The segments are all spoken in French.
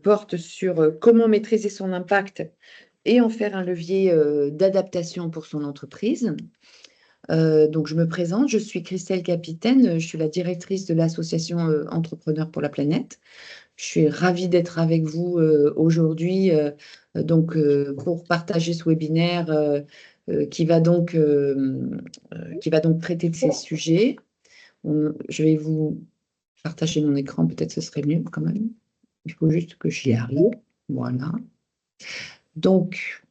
porte sur comment maîtriser son impact et en faire un levier d'adaptation pour son entreprise. Donc, je me présente, je suis Christelle Capitaine, je suis la directrice de l'association Entrepreneurs pour la planète. Je suis ravie d'être avec vous aujourd'hui pour partager ce webinaire qui va donc traiter de ces sujets. Je vais vous partager mon écran, peut-être ce serait mieux quand même. Il faut juste que j'y arrive. Voilà. Donc,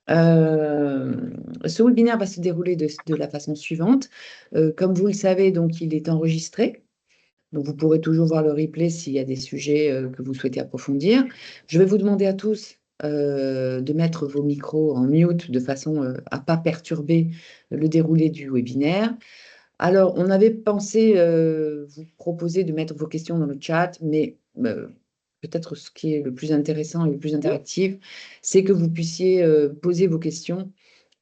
ce webinaire va se dérouler de la façon suivante. Comme vous le savez, donc, il est enregistré. Donc, vous pourrez toujours voir le replay s'il y a des sujets que vous souhaitez approfondir. Je vais vous demander à tous de mettre vos micros en mute de façon à ne pas perturber le déroulé du webinaire. Alors, on avait pensé vous proposer de mettre vos questions dans le chat, mais peut-être ce qui est le plus intéressant et le plus interactif, c'est que vous puissiez poser vos questions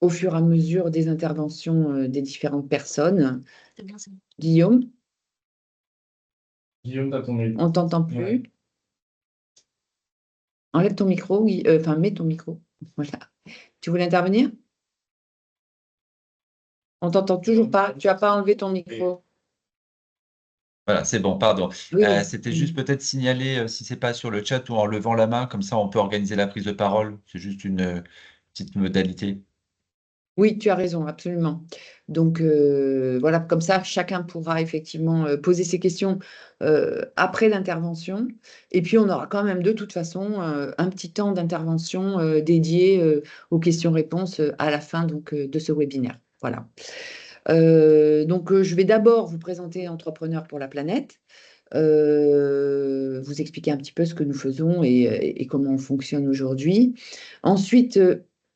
au fur et à mesure des interventions des différentes personnes. Guillaume, Guillaume, t'as ton micro. on ne t'entend plus. Ouais. Enlève ton micro, enfin, mets ton micro. Voilà. Tu voulais intervenir? On t'entend toujours pas. Tu n'as pas enlevé ton micro. Voilà, c'est bon, pardon. Oui. C'était juste peut-être signaler si c'est pas sur le chat ou en levant la main, comme ça on peut organiser la prise de parole. C'est juste une petite modalité. Oui, tu as raison, absolument. Donc, voilà, comme ça, chacun pourra effectivement poser ses questions après l'intervention. Et puis, on aura quand même de toute façon un petit temps d'intervention dédié aux questions-réponses à la fin donc, de ce webinaire. Voilà. Je vais d'abord vous présenter Entrepreneurs pour la planète, vous expliquer un petit peu ce que nous faisons et comment on fonctionne aujourd'hui. Ensuite,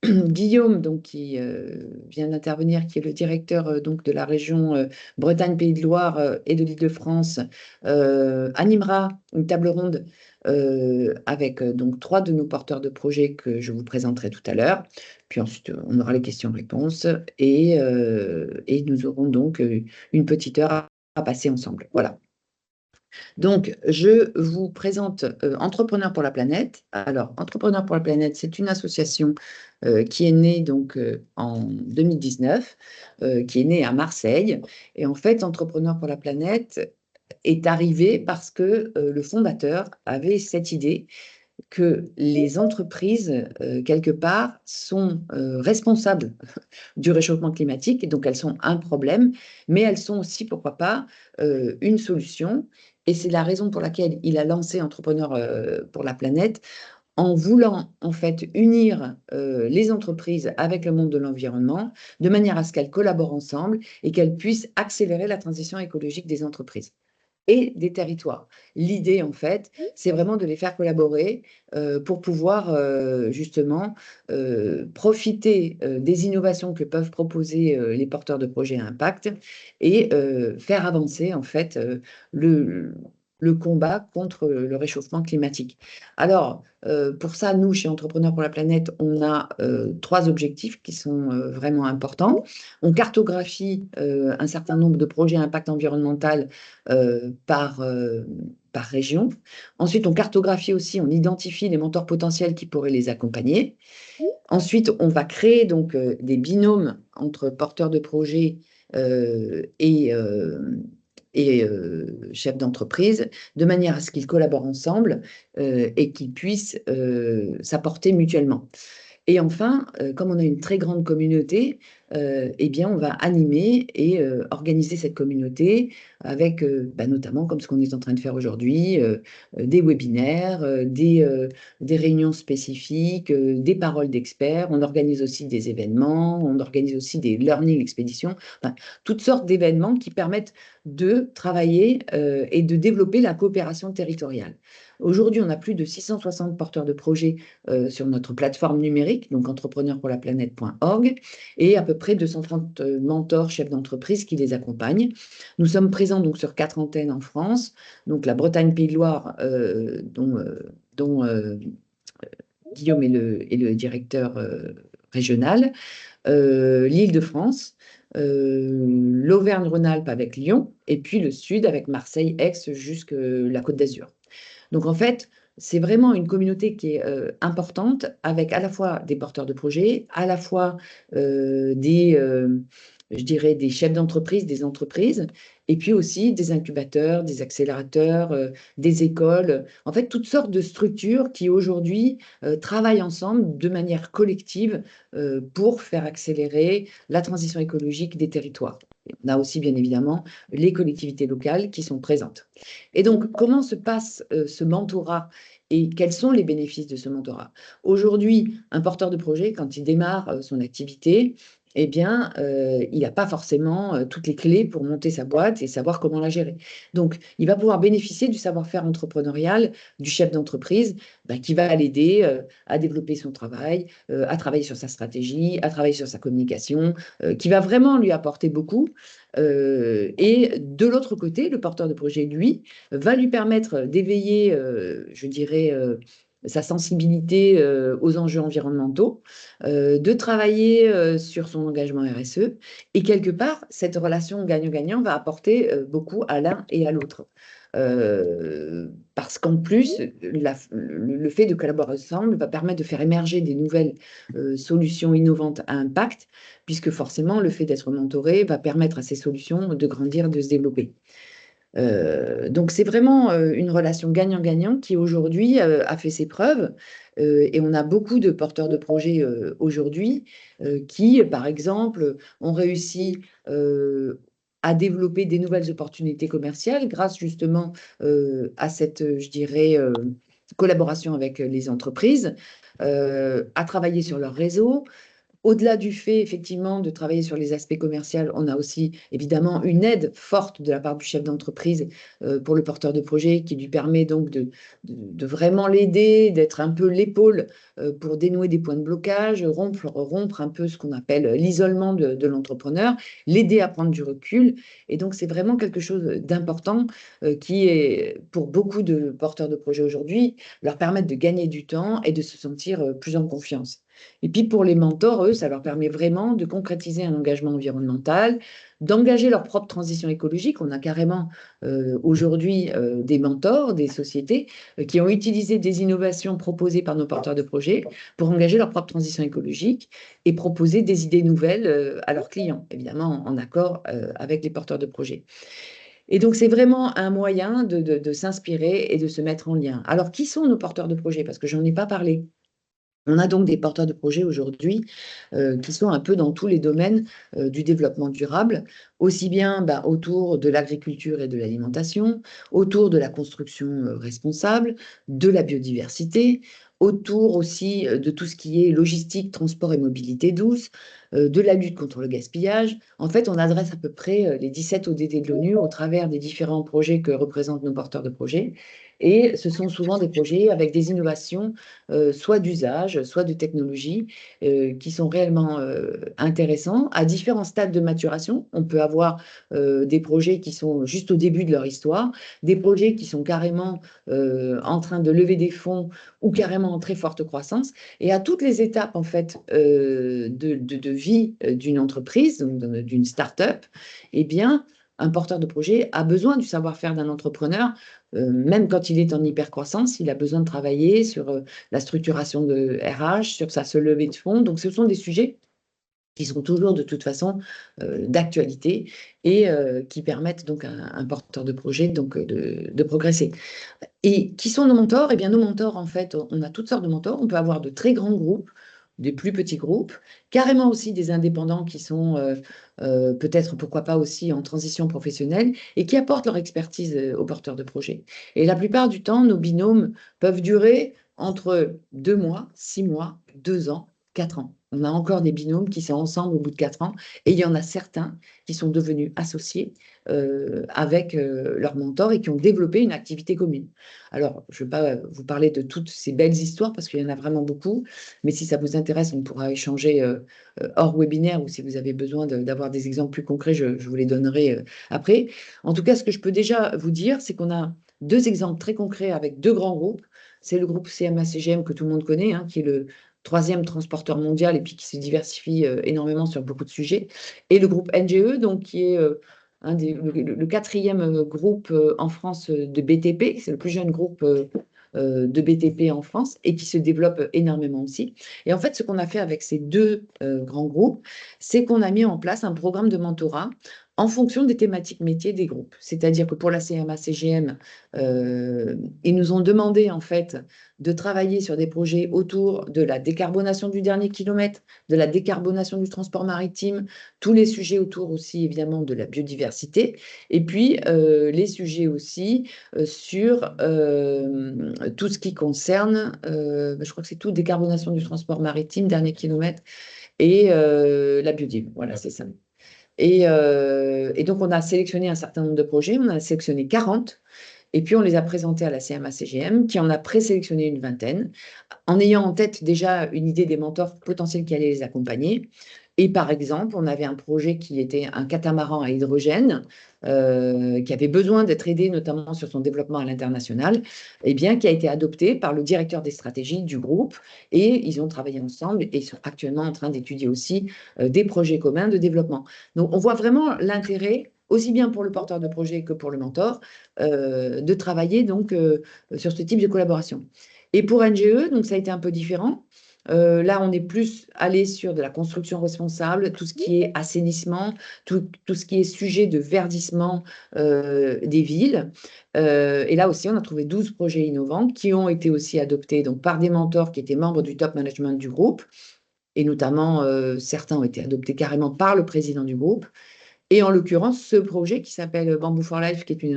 Guillaume, donc, qui vient d'intervenir, qui est le directeur donc, de la région Bretagne-Pays de Loire et de l'Île-de-France, animera une table ronde avec donc 3 de nos porteurs de projets que je vous présenterai tout à l'heure. Puis ensuite, on aura les questions-réponses et nous aurons donc une petite heure à passer ensemble. Voilà. Donc, je vous présente Entrepreneurs pour la planète. Alors, Entrepreneurs pour la planète, c'est une association qui est née donc en 2019, qui est née à Marseille. Et en fait, Entrepreneurs pour la planète est arrivé parce que le fondateur avait cette idée que les entreprises, quelque part, sont responsables du réchauffement climatique, et donc elles sont un problème, mais elles sont aussi, pourquoi pas, une solution. Et c'est la raison pour laquelle il a lancé Entrepreneurs pour la planète, en voulant en fait unir les entreprises avec le monde de l'environnement, de manière à ce qu'elles collaborent ensemble et qu'elles puissent accélérer la transition écologique des entreprises et des territoires. L'idée, en fait, c'est vraiment de les faire collaborer pour pouvoir justement profiter des innovations que peuvent proposer les porteurs de projets à impact et faire avancer, en fait, le, le combat contre le réchauffement climatique. Alors, pour ça, nous, chez Entrepreneurs pour la planète, on a 3 objectifs qui sont vraiment importants. On cartographie un certain nombre de projets à impact environnemental par région. Ensuite, on cartographie aussi, on identifie les mentors potentiels qui pourraient les accompagner. Ensuite, on va créer donc des binômes entre porteurs de projets et chefs d'entreprise, de manière à ce qu'ils collaborent ensemble et qu'ils puissent s'apporter mutuellement. Et enfin, comme on a une très grande communauté, eh bien, on va animer et organiser cette communauté avec notamment, comme ce qu'on est en train de faire aujourd'hui, des webinaires, des réunions spécifiques, des paroles d'experts. On organise aussi des événements, on organise aussi des learning expéditions, enfin, toutes sortes d'événements qui permettent de travailler et de développer la coopération territoriale. Aujourd'hui, on a plus de 660 porteurs de projets sur notre plateforme numérique, donc entrepreneurpourlaplanète.org, et à peu près 230 mentors, chefs d'entreprise qui les accompagnent. Nous sommes présents donc sur 4 antennes en France, donc la Bretagne-Pays de Loire, dont Guillaume est le directeur régional, l'Île-de-France, l'Auvergne-Rhône-Alpes avec Lyon, et puis le Sud avec Marseille, Aix, jusqu'à la Côte d'Azur. Donc en fait, c'est vraiment une communauté qui est importante, avec à la fois des porteurs de projets, à la fois je dirais, des chefs d'entreprise, des entreprises, et puis aussi des incubateurs, des accélérateurs, des écoles, en fait, toutes sortes de structures qui aujourd'hui travaillent ensemble de manière collective pour faire accélérer la transition écologique des territoires. On a aussi, bien évidemment, les collectivités locales qui sont présentes. Et donc, comment se passe ce mentorat et quels sont les bénéfices de ce mentorat? Aujourd'hui, un porteur de projet, quand il démarre son activité, eh bien, il n'a pas forcément toutes les clés pour monter sa boîte et savoir comment la gérer. Donc, il va pouvoir bénéficier du savoir-faire entrepreneurial du chef d'entreprise qui va l'aider à développer son travail, à travailler sur sa stratégie, à travailler sur sa communication, qui va vraiment lui apporter beaucoup. Et de l'autre côté, le porteur de projet, lui, va lui permettre d'éveiller, je dirais, sa sensibilité aux enjeux environnementaux, de travailler sur son engagement RSE. Et quelque part, cette relation gagnant-gagnant va apporter beaucoup à l'un et à l'autre. Parce qu'en plus, le fait de collaborer ensemble va permettre de faire émerger des nouvelles solutions innovantes à impact, puisque forcément, le fait d'être mentoré va permettre à ces solutions de grandir, de se développer. Donc, c'est vraiment une relation gagnant-gagnant qui aujourd'hui a fait ses preuves. Et on a beaucoup de porteurs de projets aujourd'hui qui, par exemple, ont réussi à développer des nouvelles opportunités commerciales grâce justement à cette, je dirais, collaboration avec les entreprises, à travailler sur leur réseau. Au-delà du fait, effectivement, de travailler sur les aspects commerciaux, on a aussi évidemment une aide forte de la part du chef d'entreprise pour le porteur de projet qui lui permet donc de vraiment l'aider, d'être un peu l'épaule pour dénouer des points de blocage, rompre un peu ce qu'on appelle l'isolement de l'entrepreneur, l'aider à prendre du recul. Et donc, c'est vraiment quelque chose d'important qui est, pour beaucoup de porteurs de projets aujourd'hui, leur permettre de gagner du temps et de se sentir plus en confiance. Et puis pour les mentors, eux, ça leur permet vraiment de concrétiser un engagement environnemental, d'engager leur propre transition écologique. On a carrément aujourd'hui des mentors, des sociétés qui ont utilisé des innovations proposées par nos porteurs de projets pour engager leur propre transition écologique et proposer des idées nouvelles à leurs clients, évidemment en accord avec les porteurs de projets. Et donc, c'est vraiment un moyen de s'inspirer et de se mettre en lien. Alors, qui sont nos porteurs de projets? Parce que je n'en ai pas parlé. On a donc des porteurs de projets aujourd'hui qui sont un peu dans tous les domaines du développement durable, aussi bien autour de l'agriculture et de l'alimentation, autour de la construction responsable, de la biodiversité, autour aussi de tout ce qui est logistique, transport et mobilité douce, de la lutte contre le gaspillage. En fait, on adresse à peu près les 17 ODD de l'ONU au travers des différents projets que représentent nos porteurs de projets. Et ce sont souvent des projets avec des innovations soit d'usage, soit de technologie, qui sont réellement intéressants à différents stades de maturation. On peut avoir des projets qui sont juste au début de leur histoire, des projets qui sont carrément en train de lever des fonds ou carrément en très forte croissance. Et à toutes les étapes en fait de vie d'une entreprise, d'une start-up, eh bien, un porteur de projet a besoin du savoir-faire d'un entrepreneur, même quand il est en hypercroissance, il a besoin de travailler sur la structuration de RH, sur sa levée de fonds. Donc, ce sont des sujets qui sont toujours de toute façon d'actualité et qui permettent donc à un porteur de projet donc, de progresser. Et qui sont nos mentors? Eh bien, nos mentors, en fait, on a toutes sortes de mentors. On peut avoir de très grands groupes, des plus petits groupes, carrément aussi des indépendants qui sont peut-être, pourquoi pas aussi en transition professionnelle et qui apportent leur expertise aux porteurs de projets. Et la plupart du temps, nos binômes peuvent durer entre 2 mois, 6 mois, 2 ans, 4 ans. On a encore des binômes qui sont ensemble au bout de 4 ans et il y en a certains qui sont devenus associés avec leurs mentors et qui ont développé une activité commune. Alors, je ne vais pas vous parler de toutes ces belles histoires parce qu'il y en a vraiment beaucoup, mais si ça vous intéresse, on pourra échanger hors webinaire ou si vous avez besoin d'avoir des exemples plus concrets, je vous les donnerai après. En tout cas, ce que je peux déjà vous dire, c'est qu'on a 2 exemples très concrets avec 2 grands groupes. C'est le groupe CMA-CGM que tout le monde connaît, hein, qui est le 3e transporteur mondial et puis qui se diversifie énormément sur beaucoup de sujets. Et le groupe NGE, donc, qui est le 4e groupe en France de BTP, c'est le plus jeune groupe de BTP en France et qui se développe énormément aussi. Et en fait, ce qu'on a fait avec ces deux grands groupes, c'est qu'on a mis en place un programme de mentorat en fonction des thématiques métiers des groupes. C'est-à-dire que pour la CMA-CGM, ils nous ont demandé en fait de travailler sur des projets autour de la décarbonation du dernier kilomètre, de la décarbonation du transport maritime, tous les sujets autour aussi évidemment de la biodiversité, et puis les sujets aussi sur tout ce qui concerne, je crois que c'est tout, décarbonation du transport maritime, dernier kilomètre, et la biodiversité. Voilà, c'est ça. Et donc, on a sélectionné un certain nombre de projets, on en a sélectionné 40, et puis on les a présentés à la CMA-CGM, qui en a présélectionné une vingtaine, en ayant en tête déjà une idée des mentors potentiels qui allaient les accompagner. Et par exemple, on avait un projet qui était un catamaran à hydrogène, qui avait besoin d'être aidé notamment sur son développement à l'international, et bien, qui a été adopté par le directeur des stratégies du groupe. Et ils ont travaillé ensemble et ils sont actuellement en train d'étudier aussi des projets communs de développement. Donc, on voit vraiment l'intérêt, aussi bien pour le porteur de projet que pour le mentor, de travailler donc sur ce type de collaboration. Et pour NGE, donc ça a été un peu différent. Là, on est plus allé sur de la construction responsable, tout ce qui est assainissement, tout ce qui est sujet de verdissement des villes. Et là aussi, on a trouvé 12 projets innovants qui ont été aussi adoptés donc, par des mentors qui étaient membres du top management du groupe. Et notamment, certains ont été adoptés carrément par le président du groupe. Et en l'occurrence, ce projet qui s'appelle Bamboo for Life, qui est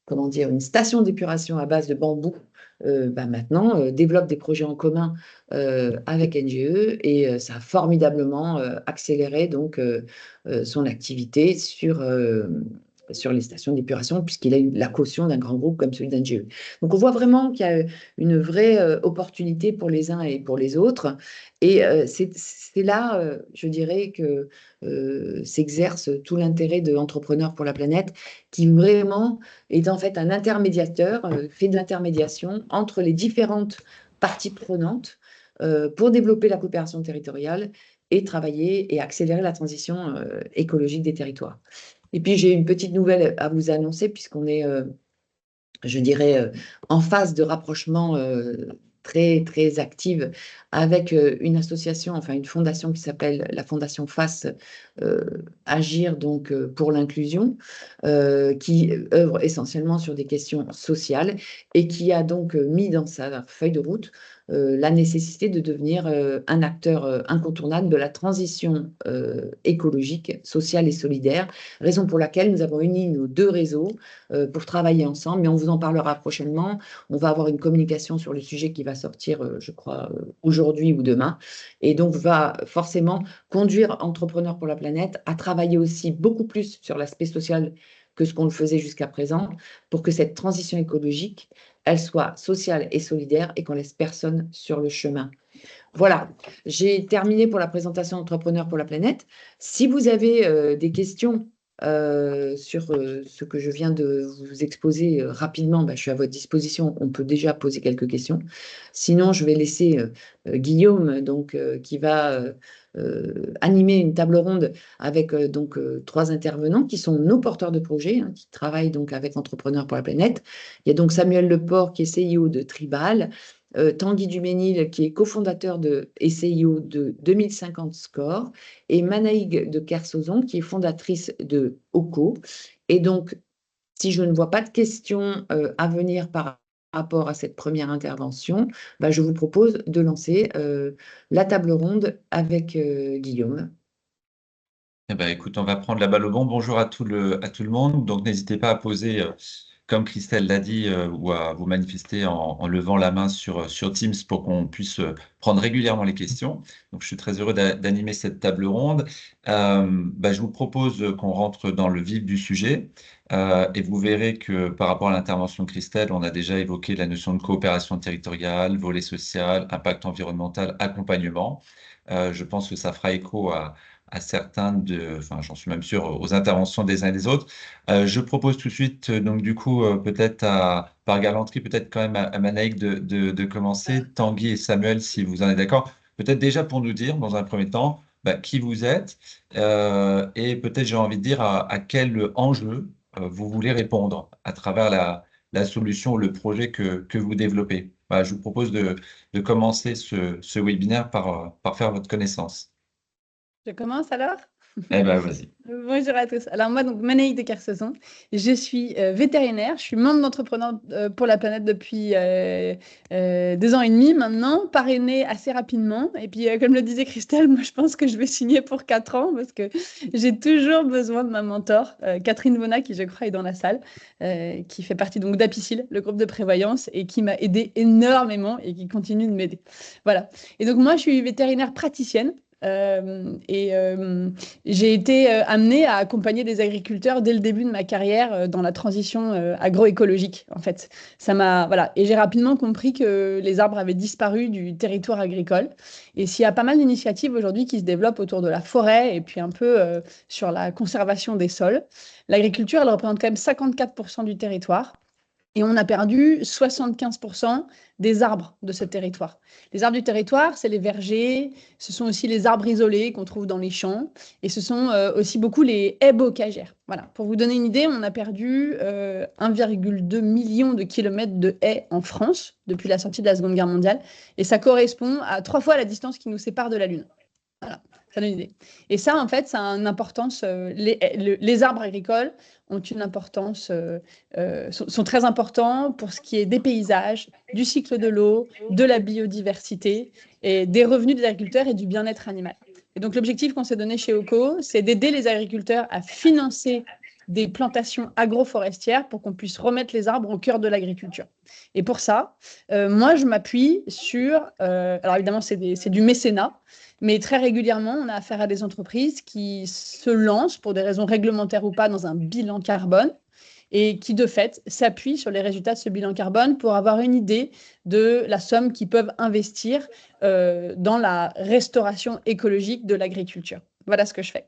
comment dire, une station d'épuration à base de bambou, maintenant développe des projets en commun avec NGE et ça a formidablement accéléré donc son activité sur les stations d'épuration puisqu'il a eu la caution d'un grand groupe comme celui d'NGE. Donc on voit vraiment qu'il y a une vraie opportunité pour les uns et pour les autres et c'est là, je dirais que s'exerce tout l'intérêt de Entrepreneurs pour la planète qui vraiment est en fait un intermédiateur, fait de l'intermédiation entre les différentes parties prenantes pour développer la coopération territoriale et travailler et accélérer la transition écologique des territoires. Et puis j'ai une petite nouvelle à vous annoncer puisqu'on est, je dirais, en phase de rapprochement très, très active avec une association, enfin une fondation qui s'appelle la Fondation FACE, Agir donc pour l'inclusion, qui œuvre essentiellement sur des questions sociales et qui a donc mis dans sa feuille de route la nécessité de devenir un acteur incontournable de la transition écologique, sociale et solidaire, raison pour laquelle nous avons uni nos deux réseaux pour travailler ensemble, mais on vous en parlera prochainement. On va avoir une communication sur le sujet qui va sortir, je crois, aujourd'hui ou demain, et donc va forcément conduire Entrepreneurs pour la planète à travailler aussi beaucoup plus sur l'aspect social que ce qu'on le faisait jusqu'à présent, pour que cette transition écologique, elle soit sociale et solidaire et qu'on laisse personne sur le chemin. Voilà, j'ai terminé pour la présentation d'Entrepreneurs pour la planète. Si vous avez des questions sur ce que je viens de vous exposer rapidement, je suis à votre disposition. On peut déjà poser quelques questions. Sinon, je vais laisser Guillaume, donc, qui va animer une table ronde avec donc, 3 intervenants qui sont nos porteurs de projets, hein, qui travaillent donc avec Entrepreneurs pour la planète. Il y a donc Samuel Leport, qui est CIO de Tribal, Tanguy Duménil, qui est cofondateur et CIO de 2050 Score, et Manaïg de Kersozon, qui est fondatrice de OCO. Et donc, si je ne vois pas de questions à venir par rapport à cette première intervention, je vous propose de lancer la table ronde avec Guillaume. Eh ben, écoute, on va prendre la balle au bon. Bonjour à tout le monde. Donc, n'hésitez pas à poser, comme Christelle l'a dit, ou à vous manifester en levant la main sur Teams pour qu'on puisse prendre régulièrement les questions. Donc, je suis très heureux d'animer cette table ronde. Je vous propose qu'on rentre dans le vif du sujet. Et vous verrez que par rapport à l'intervention de Christelle, on a déjà évoqué la notion de coopération territoriale, volet social, impact environnemental, accompagnement. Je pense que ça fera écho à enfin, j'en suis même sûr, aux interventions des uns et des autres. Je propose tout de suite, donc du coup, peut-être par galanterie, peut-être quand même à Manaïk de commencer. Tanguy et Samuel, si vous en êtes d'accord. Peut-être déjà pour nous dire, dans un premier temps, qui vous êtes, et peut-être j'ai envie de dire à quel enjeu vous voulez répondre à travers la solution ou le projet que vous développez. Voilà, je vous propose de commencer ce webinaire par faire votre connaissance. Je commence alors? Eh ben, vas-y. Bonjour à tous. Alors moi, donc Manélique de Kersauson, je suis vétérinaire, je suis membre d'Entrepreneurs pour la planète depuis 2 ans et demi maintenant, parrainée assez rapidement. Et puis, comme le disait Christelle, moi, je pense que je vais signer pour 4 ans parce que j'ai toujours besoin de ma mentor, Catherine Vona, qui je crois est dans la salle, qui fait partie donc d'Apicil, le groupe de prévoyance, et qui m'a aidé énormément et qui continue de m'aider. Voilà. Et donc moi, je suis vétérinaire praticienne. J'ai été amenée à accompagner des agriculteurs dès le début de ma carrière dans la transition agroécologique, en fait. Voilà. Et j'ai rapidement compris que les arbres avaient disparu du territoire agricole. Et s'il y a pas mal d'initiatives aujourd'hui qui se développent autour de la forêt et puis un peu sur la conservation des sols, l'agriculture, elle représente quand même 54% du territoire. Et on a perdu 75% des arbres de ce territoire. Les arbres du territoire, c'est les vergers, ce sont aussi les arbres isolés qu'on trouve dans les champs, et ce sont aussi beaucoup les haies bocagères. Voilà. Pour vous donner une idée, on a perdu 1,2 million de kilomètres de haies en France depuis la sortie de la Seconde Guerre mondiale, et ça correspond à 3 fois la distance qui nous sépare de la Lune. Voilà, ça donne une idée. Et ça, en fait, ça a une importance. Les arbres agricoles ont une importance, sont très importants pour ce qui est des paysages, du cycle de l'eau, de la biodiversité et des revenus des agriculteurs et du bien-être animal. Et donc, l'objectif qu'on s'est donné chez OCO, c'est d'aider les agriculteurs à financer des plantations agroforestières pour qu'on puisse remettre les arbres au cœur de l'agriculture. Et pour ça, moi, je m'appuie sur, alors évidemment, c'est du mécénat, mais très régulièrement, on a affaire à des entreprises qui se lancent, pour des raisons réglementaires ou pas, dans un bilan carbone et qui, de fait, s'appuient sur les résultats de ce bilan carbone pour avoir une idée de la somme qu'ils peuvent investir dans la restauration écologique de l'agriculture. Voilà ce que je fais.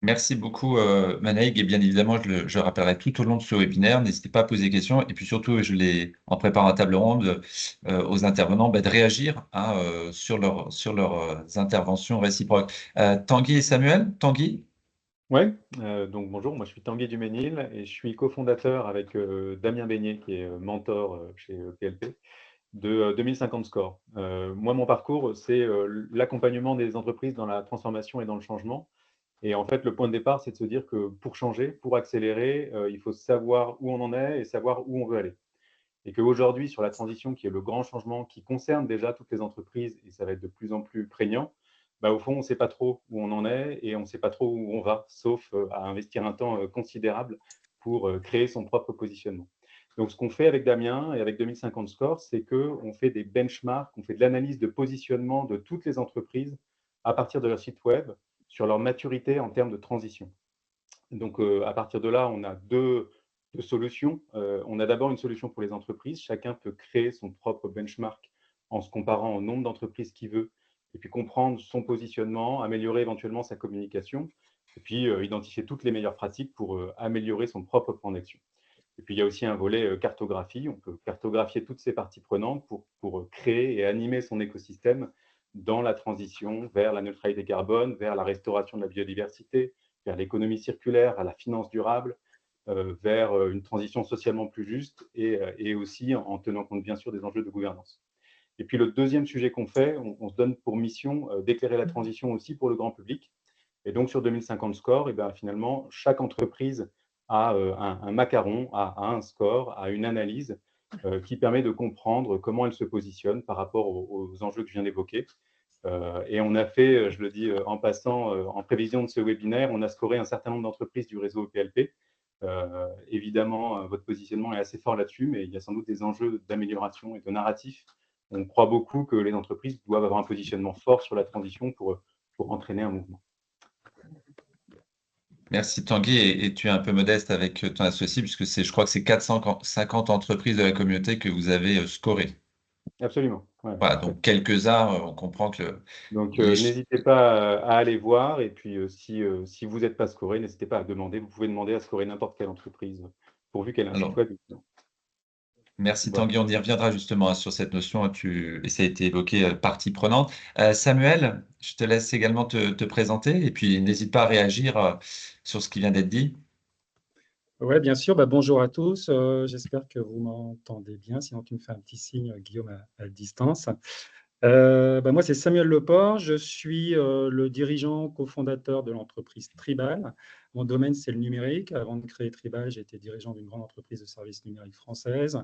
Merci beaucoup, Manaïg. Et bien évidemment, je rappellerai tout au long de ce webinaire. N'hésitez pas à poser des questions. Et puis surtout, en préparant la table ronde, aux intervenants de réagir hein, sur leurs interventions réciproques. Tanguy et Samuel, Tanguy? Ouais, donc bonjour, moi je suis Tanguy Duménil et je suis cofondateur avec Damien Beignet, qui est mentor chez PLP, de 2050 Score. Moi, mon parcours, c'est l'accompagnement des entreprises dans la transformation et dans le changement. Et en fait, le point de départ, c'est de se dire que pour changer, pour accélérer, il faut savoir où on en est et savoir où on veut aller. Et qu'aujourd'hui, sur la transition, qui est le grand changement qui concerne déjà toutes les entreprises, et ça va être de plus en plus prégnant, bah, au fond, on ne sait pas trop où on en est et on ne sait pas trop où on va, sauf à investir un temps considérable pour créer son propre positionnement. Donc, ce qu'on fait avec Damien et avec 2050 Score, c'est qu'on fait des benchmarks, on fait de l'analyse de positionnement de toutes les entreprises à partir de leur site web sur leur maturité en termes de transition. Donc, à partir de là, on a deux solutions. On a d'abord une solution pour les entreprises. Chacun peut créer son propre benchmark en se comparant au nombre d'entreprises qu'il veut, et puis comprendre son positionnement, améliorer éventuellement sa communication, et puis identifier toutes les meilleures pratiques pour améliorer son propre plan d'action. Et puis, il y a aussi un volet cartographie. On peut cartographier toutes ces parties prenantes pour créer et animer son écosystème dans la transition vers la neutralité carbone, vers la restauration de la biodiversité, vers l'économie circulaire, à la finance durable, vers une transition socialement plus juste et aussi en tenant compte bien sûr des enjeux de gouvernance. Et puis le deuxième sujet qu'on fait, on se donne pour mission d'éclairer la transition aussi pour le grand public. Et donc sur 2050 Score, et bien, finalement, chaque entreprise a un macaron, a un score, a une analyse qui permet de comprendre comment elle se positionne par rapport aux enjeux que je viens d'évoquer. Et on a fait, je le dis en passant, en prévision de ce webinaire, on a scoré un certain nombre d'entreprises du réseau PLP. Évidemment, votre positionnement est assez fort là-dessus, mais il y a sans doute des enjeux d'amélioration et de narratif. On croit beaucoup que les entreprises doivent avoir un positionnement fort sur la transition pour entraîner un mouvement. Merci Tanguy, et tu es un peu modeste avec ton associé, puisque je crois que c'est 450 entreprises de la communauté que vous avez scorées. Absolument. Ouais, voilà, donc quelques-uns, on comprend que donc n'hésitez pas à aller voir, et puis si vous n'êtes pas scoré, n'hésitez pas à demander. Vous pouvez demander à scorer n'importe quelle entreprise, pourvu qu'elle ait un site web. Merci voilà. Tanguy, on y reviendra justement sur cette notion, et ça a été évoqué, partie prenante. Samuel, je te laisse également te présenter, et puis n'hésite pas à réagir sur ce qui vient d'être dit. Oui, bien sûr. Bah, bonjour à tous. J'espère que vous m'entendez bien. Sinon, tu me fais un petit signe, Guillaume, à distance. Bah, moi, c'est Samuel Leport. Je suis le dirigeant cofondateur de l'entreprise Tribal. Mon domaine, c'est le numérique. Avant de créer Tribal, j'ai été dirigeant d'une grande entreprise de services numériques française.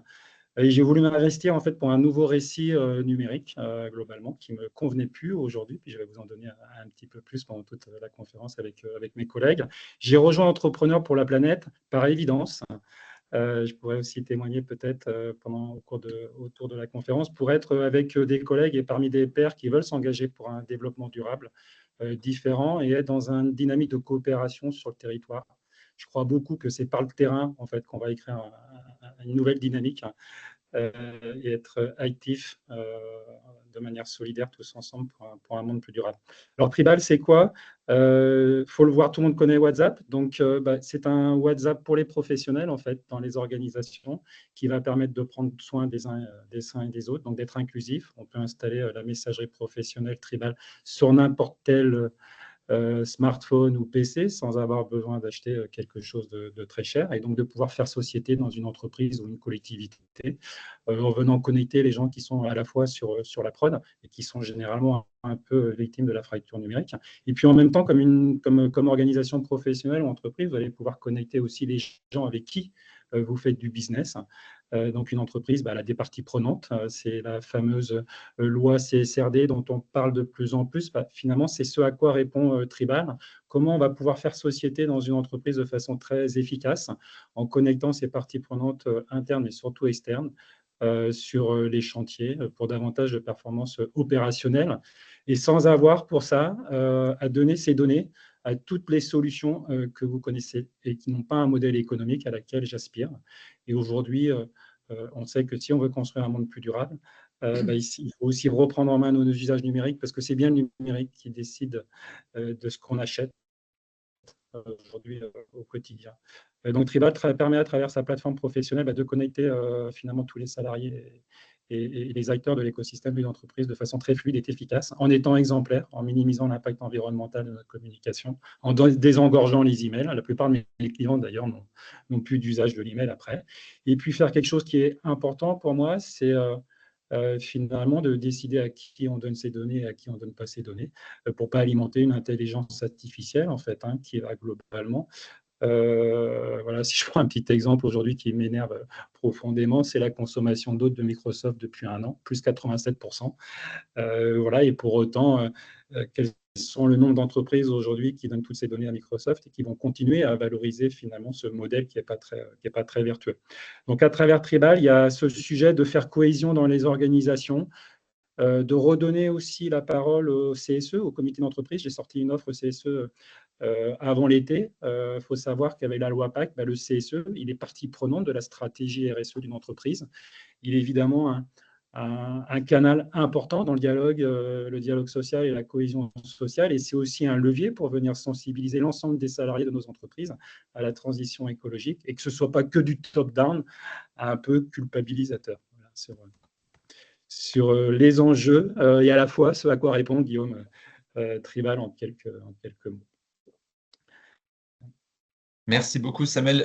Et j'ai voulu m'investir en fait pour un nouveau récit numérique globalement qui me convenait plus aujourd'hui. Puis je vais vous en donner un petit peu plus pendant toute la conférence avec mes collègues. J'ai rejoint Entrepreneurs pour la planète par évidence. Je pourrais aussi témoigner peut-être autour de la conférence pour être avec des collègues et parmi des pairs qui veulent s'engager pour un développement durable différent et être dans une dynamique de coopération sur le territoire. Je crois beaucoup que c'est par le terrain en fait qu'on va écrire une nouvelle dynamique et être actifs de manière solidaire tous ensemble pour un monde plus durable. Alors, Tribal, c'est quoi? Faut le voir, tout le monde connaît WhatsApp. Donc, c'est un WhatsApp pour les professionnels, en fait, dans les organisations, qui va permettre de prendre soin des uns et des autres, donc d'être inclusif. On peut installer la messagerie professionnelle Tribal sur n'importe quel smartphone ou PC sans avoir besoin d'acheter quelque chose de très cher et donc de pouvoir faire société dans une entreprise ou une collectivité en venant connecter les gens qui sont à la fois sur la prod et qui sont généralement un peu victimes de la fracture numérique. Et puis en même temps, comme organisation professionnelle ou entreprise, vous allez pouvoir connecter aussi les gens avec qui vous faites du business. Donc une entreprise, elle a des parties prenantes. C'est la fameuse loi CSRD dont on parle de plus en plus. Finalement, c'est ce à quoi répond Tribal. Comment on va pouvoir faire société dans une entreprise de façon très efficace en connectant ces parties prenantes internes et surtout externes sur les chantiers pour davantage de performances opérationnelles et sans avoir pour ça à donner ces données à toutes les solutions que vous connaissez et qui n'ont pas un modèle économique à laquelle j'aspire. Et aujourd'hui, on sait que si on veut construire un monde plus durable, il faut aussi reprendre en main nos usages numériques parce que c'est bien le numérique qui décide de ce qu'on achète aujourd'hui au quotidien. Donc Tribal permet à travers sa plateforme professionnelle de connecter finalement tous les salariés et les acteurs de l'écosystème d'une entreprise de façon très fluide et efficace, en étant exemplaire, en minimisant l'impact environnemental de notre communication, en désengorgeant les emails. La plupart de mes clients, d'ailleurs, n'ont plus d'usage de l'email après. Et puis faire quelque chose qui est important pour moi, c'est finalement de décider à qui on donne ces données et à qui on ne donne pas ces données, pour ne pas alimenter une intelligence artificielle, en fait, qui va globalement voilà, si je prends un petit exemple aujourd'hui qui m'énerve profondément, c'est la consommation d'eau de Microsoft depuis un an, plus 87%. Voilà, et pour autant, quels sont le nombre d'entreprises aujourd'hui qui donnent toutes ces données à Microsoft et qui vont continuer à valoriser finalement ce modèle qui n'est pas très vertueux. Donc, à travers Tribal, il y a ce sujet de faire cohésion dans les organisations, de redonner aussi la parole au CSE, au comité d'entreprise. J'ai sorti une offre CSE avant l'été. Il faut savoir qu'avec la loi PAC, le CSE, il est partie prenante de la stratégie RSE d'une entreprise. Il est évidemment un canal important dans le dialogue social et la cohésion sociale. Et c'est aussi un levier pour venir sensibiliser l'ensemble des salariés de nos entreprises à la transition écologique et que ce ne soit pas que du top-down un peu culpabilisateur. Voilà, sur les enjeux et à la fois ce à quoi répond Guillaume Tribal en quelques mots. Merci beaucoup, Samuel.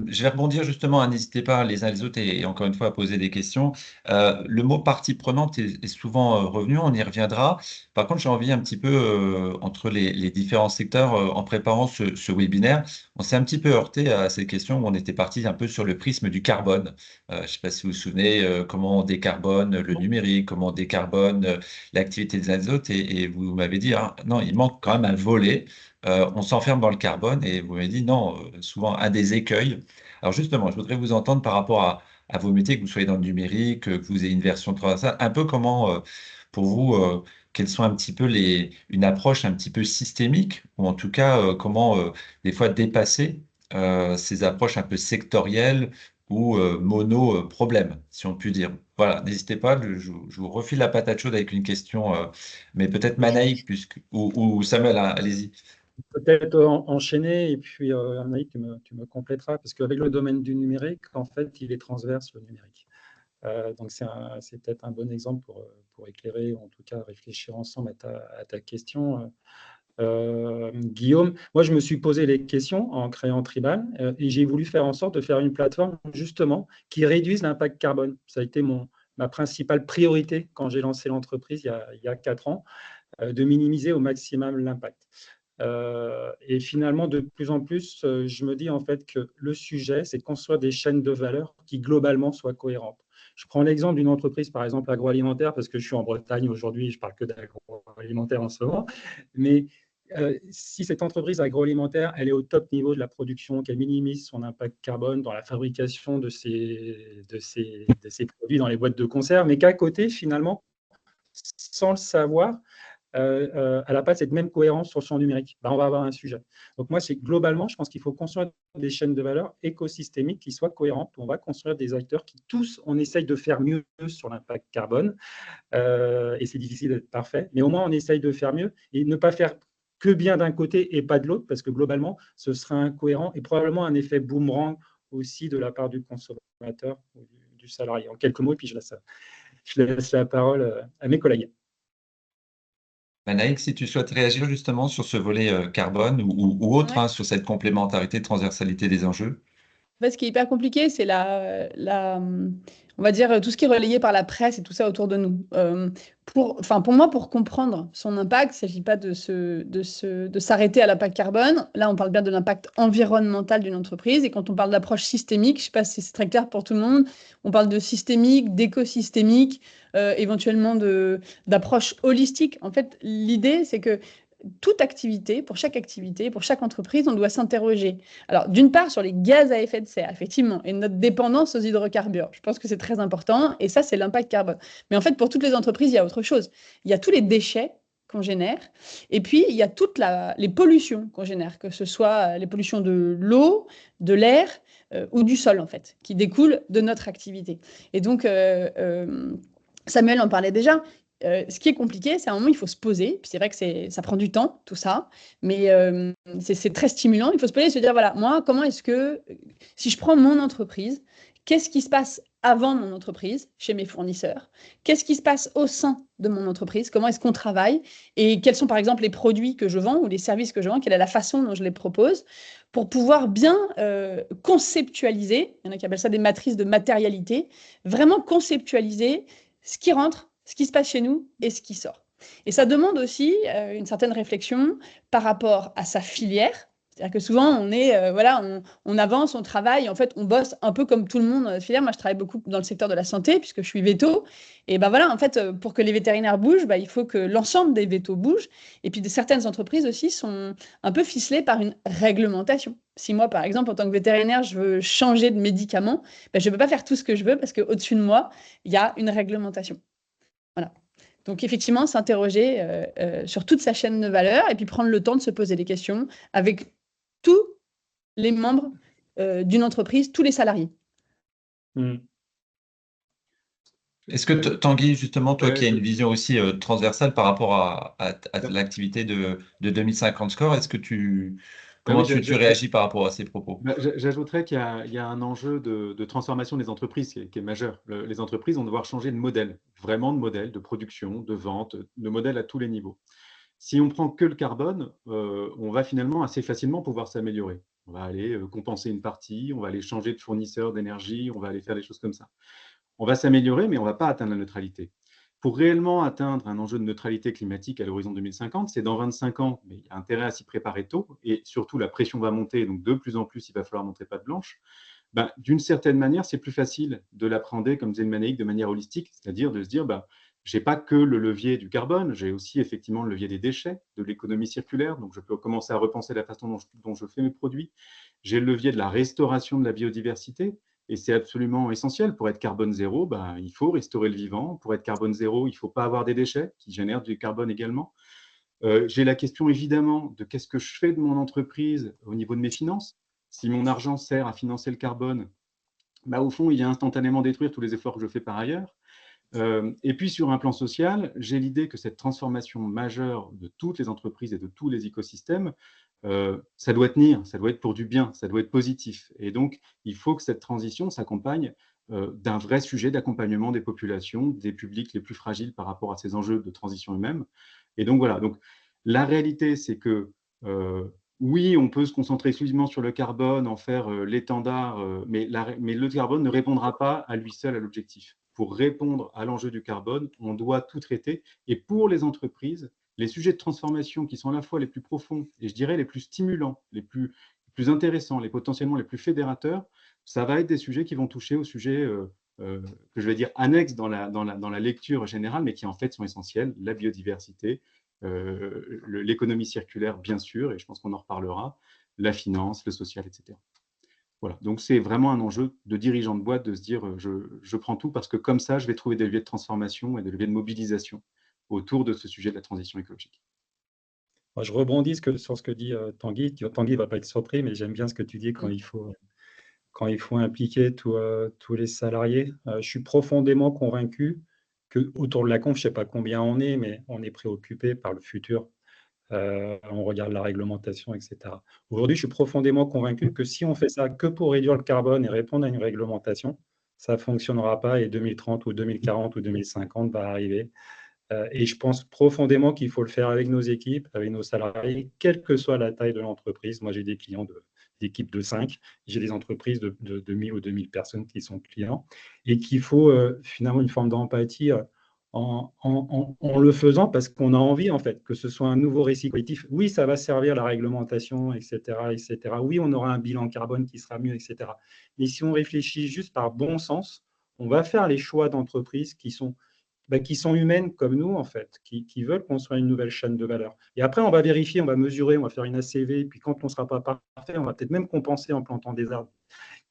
Je vais rebondir justement, n'hésitez pas les uns les autres et encore une fois à poser des questions. Le mot partie prenante est souvent revenu, on y reviendra. Par contre, j'ai envie un petit peu, entre les différents secteurs, en préparant ce webinaire, on s'est un petit peu heurté à ces questions où on était parti un peu sur le prisme du carbone. Je ne sais pas si vous vous souvenez, comment on décarbone le numérique, comment on décarbone l'activité des uns des autres, et vous m'avez dit, ah, non, il manque quand même un volet. On s'enferme dans le carbone et vous m'avez dit non, souvent un des écueils. Alors justement, je voudrais vous entendre par rapport à vos métiers, que vous soyez dans le numérique, que vous ayez une version transversale, un peu comment, pour vous, quelles sont un petit peu une approche un petit peu systémique, ou en tout cas, comment des fois dépasser ces approches un peu sectorielles ou mono-problèmes, si on peut dire. Voilà, n'hésitez pas, je vous refile la patate chaude avec une question, mais peut-être Manaïk ou Samuel, hein, allez-y. Peut-être enchaîner et puis Anaïs, tu me compléteras parce qu'avec le domaine du numérique, en fait, il est transverse le numérique. Donc c'est peut-être un bon exemple pour éclairer, ou en tout cas réfléchir ensemble à ta question. Guillaume. Moi, je me suis posé les questions en créant Tribal et j'ai voulu faire en sorte de faire une plateforme justement qui réduise l'impact carbone. Ça a été ma principale priorité quand j'ai lancé l'entreprise il y a 4 ans, de minimiser au maximum l'impact. Et finalement, de plus en plus, je me dis en fait que le sujet, c'est de construire des chaînes de valeur qui globalement soient cohérentes. Je prends l'exemple d'une entreprise, par exemple agroalimentaire, parce que je suis en Bretagne aujourd'hui, je ne parle que d'agroalimentaire en ce moment. Mais si cette entreprise agroalimentaire, elle est au top niveau de la production, qu'elle minimise son impact carbone dans la fabrication de ses produits dans les boîtes de conserve, mais qu'à côté, finalement, sans le savoir, elle n'a pas cette même cohérence sur le champ numérique, on va avoir un sujet. Donc moi, c'est globalement, je pense qu'il faut construire des chaînes de valeur écosystémiques qui soient cohérentes. On va construire des acteurs qui tous, on essaye de faire mieux sur l'impact carbone, et c'est difficile d'être parfait, mais au moins on essaye de faire mieux et ne pas faire que bien d'un côté et pas de l'autre, parce que globalement, ce sera incohérent et probablement un effet boomerang aussi de la part du consommateur ou du salarié. En quelques mots, et puis je laisse la parole à mes collègues. Naïk, si tu souhaites réagir justement sur ce volet carbone ou autre, Ouais. sur cette complémentarité, transversalité des enjeux. En fait, ce qui est hyper compliqué, c'est on va dire, tout ce qui est relayé par la presse et tout ça autour de nous. Pour moi, pour comprendre son impact, il ne s'agit pas de s'arrêter à l'impact carbone. Là, on parle bien de l'impact environnemental d'une entreprise. Et quand on parle d'approche systémique, je ne sais pas si c'est très clair pour tout le monde, on parle de systémique, d'écosystémique, éventuellement d'approche holistique. En fait, l'idée, c'est que toute activité, pour chaque entreprise, on doit s'interroger. Alors, d'une part, sur les gaz à effet de serre, effectivement, et notre dépendance aux hydrocarbures. Je pense que c'est très important, et ça, c'est l'impact carbone. Mais en fait, pour toutes les entreprises, il y a autre chose. Il y a tous les déchets qu'on génère, et puis il y a toutes les pollutions qu'on génère, que ce soit les pollutions de l'eau, de l'air ou du sol, en fait, qui découlent de notre activité. Et donc, Samuel en parlait déjà. Ce qui est compliqué, c'est à un moment, il faut se poser. Puis c'est vrai que ça prend du temps, tout ça. Mais c'est très stimulant. Il faut se poser et se dire, voilà, moi, comment est-ce que, si je prends mon entreprise, qu'est-ce qui se passe avant mon entreprise, chez mes fournisseurs? Qu'est-ce qui se passe au sein de mon entreprise? Comment est-ce qu'on travaille? Et quels sont, par exemple, les produits que je vends ou les services que je vends? Quelle est la façon dont je les propose? Pour pouvoir bien conceptualiser, il y en a qui appellent ça des matrices de matérialité, vraiment conceptualiser ce qui rentre, ce qui se passe chez nous et ce qui sort. Et ça demande aussi une certaine réflexion par rapport à sa filière. C'est-à-dire que souvent, on avance, on travaille, en fait, on bosse un peu comme tout le monde dans la filière. Moi, je travaille beaucoup dans le secteur de la santé, puisque je suis véto. Et en fait, pour que les vétérinaires bougent, il faut que l'ensemble des vétos bougent. Et puis, certaines entreprises aussi sont un peu ficelées par une réglementation. Si moi, par exemple, en tant que vétérinaire, je veux changer de médicament, je ne peux pas faire tout ce que je veux parce qu'au-dessus de moi, il y a une réglementation. Voilà. Donc, effectivement, s'interroger sur toute sa chaîne de valeur et puis prendre le temps de se poser des questions avec tous les membres d'une entreprise, tous les salariés. Est-ce que Tanguy, justement, toi qui as une je- vision aussi transversale par rapport à l'activité de 2050 Score, comment oui, tu réagis par rapport à ces propos? J'ajouterais qu'il y a un enjeu de transformation des entreprises qui est majeur. Les entreprises vont devoir changer de modèle, vraiment de modèle, de production, de vente, de modèle à tous les niveaux. Si on prend que le carbone, on va finalement assez facilement pouvoir s'améliorer. On va aller compenser une partie, on va aller changer de fournisseur d'énergie, on va aller faire des choses comme ça. On va s'améliorer, mais on ne va pas atteindre la neutralité. Pour réellement atteindre un enjeu de neutralité climatique à l'horizon 2050, c'est dans 25 ans, mais il y a intérêt à s'y préparer tôt, et surtout la pression va monter, donc de plus en plus, il va falloir montrer patte blanche. D'une certaine manière, c'est plus facile de l'appréhender, comme disait le Manéic, de manière holistique, c'est-à-dire de se dire, je n'ai pas que le levier du carbone, j'ai aussi effectivement le levier des déchets, de l'économie circulaire, donc je peux commencer à repenser la façon dont je fais mes produits. J'ai le levier de la restauration de la biodiversité, et c'est absolument essentiel. Pour être carbone zéro, il faut restaurer le vivant. Pour être carbone zéro, il ne faut pas avoir des déchets qui génèrent du carbone également. J'ai la question évidemment de qu'est-ce que je fais de mon entreprise au niveau de mes finances. Si mon argent sert à financer le carbone, au fond, il vient instantanément détruire tous les efforts que je fais par ailleurs. Et puis sur un plan social, j'ai l'idée que cette transformation majeure de toutes les entreprises et de tous les écosystèmes, ça doit tenir, ça doit être pour du bien, ça doit être positif. Et donc, il faut que cette transition s'accompagne d'un vrai sujet d'accompagnement des populations, des publics les plus fragiles par rapport à ces enjeux de transition eux-mêmes. Et donc voilà, donc, La réalité, c'est que oui, on peut se concentrer exclusivement sur le carbone, en faire l'étendard, mais le carbone ne répondra pas à lui seul à l'objectif. Pour répondre à l'enjeu du carbone, on doit tout traiter. Et pour les entreprises, les sujets de transformation qui sont à la fois les plus profonds et je dirais les plus stimulants, les plus intéressants, les potentiellement les plus fédérateurs, ça va être des sujets qui vont toucher aux sujets que je vais dire annexes dans la lecture générale, mais qui en fait sont essentiels, la biodiversité, l'économie circulaire, bien sûr, et je pense qu'on en reparlera, la finance, le social, etc. Voilà, donc c'est vraiment un enjeu de dirigeant de boîte de se dire je prends tout parce que comme ça, je vais trouver des leviers de transformation et des leviers de mobilisation autour de ce sujet de la transition écologique. Moi, je rebondis sur ce que dit Tanguy. Tanguy ne va pas être surpris, mais j'aime bien ce que tu dis quand il faut impliquer tous les salariés. Je suis profondément convaincu qu'autour de la conf, je ne sais pas combien on est, mais on est préoccupé par le futur. On regarde la réglementation, etc. Aujourd'hui, je suis profondément convaincu que si on fait ça que pour réduire le carbone et répondre à une réglementation, ça ne fonctionnera pas et 2030 ou 2040 ou 2050 va arriver. Et je pense profondément qu'il faut le faire avec nos équipes, avec nos salariés, quelle que soit la taille de l'entreprise. Moi, j'ai des clients d'équipes de 5, j'ai des entreprises de 1000 ou 2000 personnes qui sont clients, et qu'il faut finalement une forme d'empathie en le faisant parce qu'on a envie, en fait, que ce soit un nouveau récit collectif. Oui, ça va servir la réglementation, etc., etc. Oui, on aura un bilan carbone qui sera mieux, etc. Mais si on réfléchit juste par bon sens, on va faire les choix d'entreprises qui sont humaines comme nous, en fait, qui veulent construire une nouvelle chaîne de valeur. Et après, on va vérifier, on va mesurer, on va faire une ACV, puis quand on ne sera pas parfait, on va peut-être même compenser en plantant des arbres,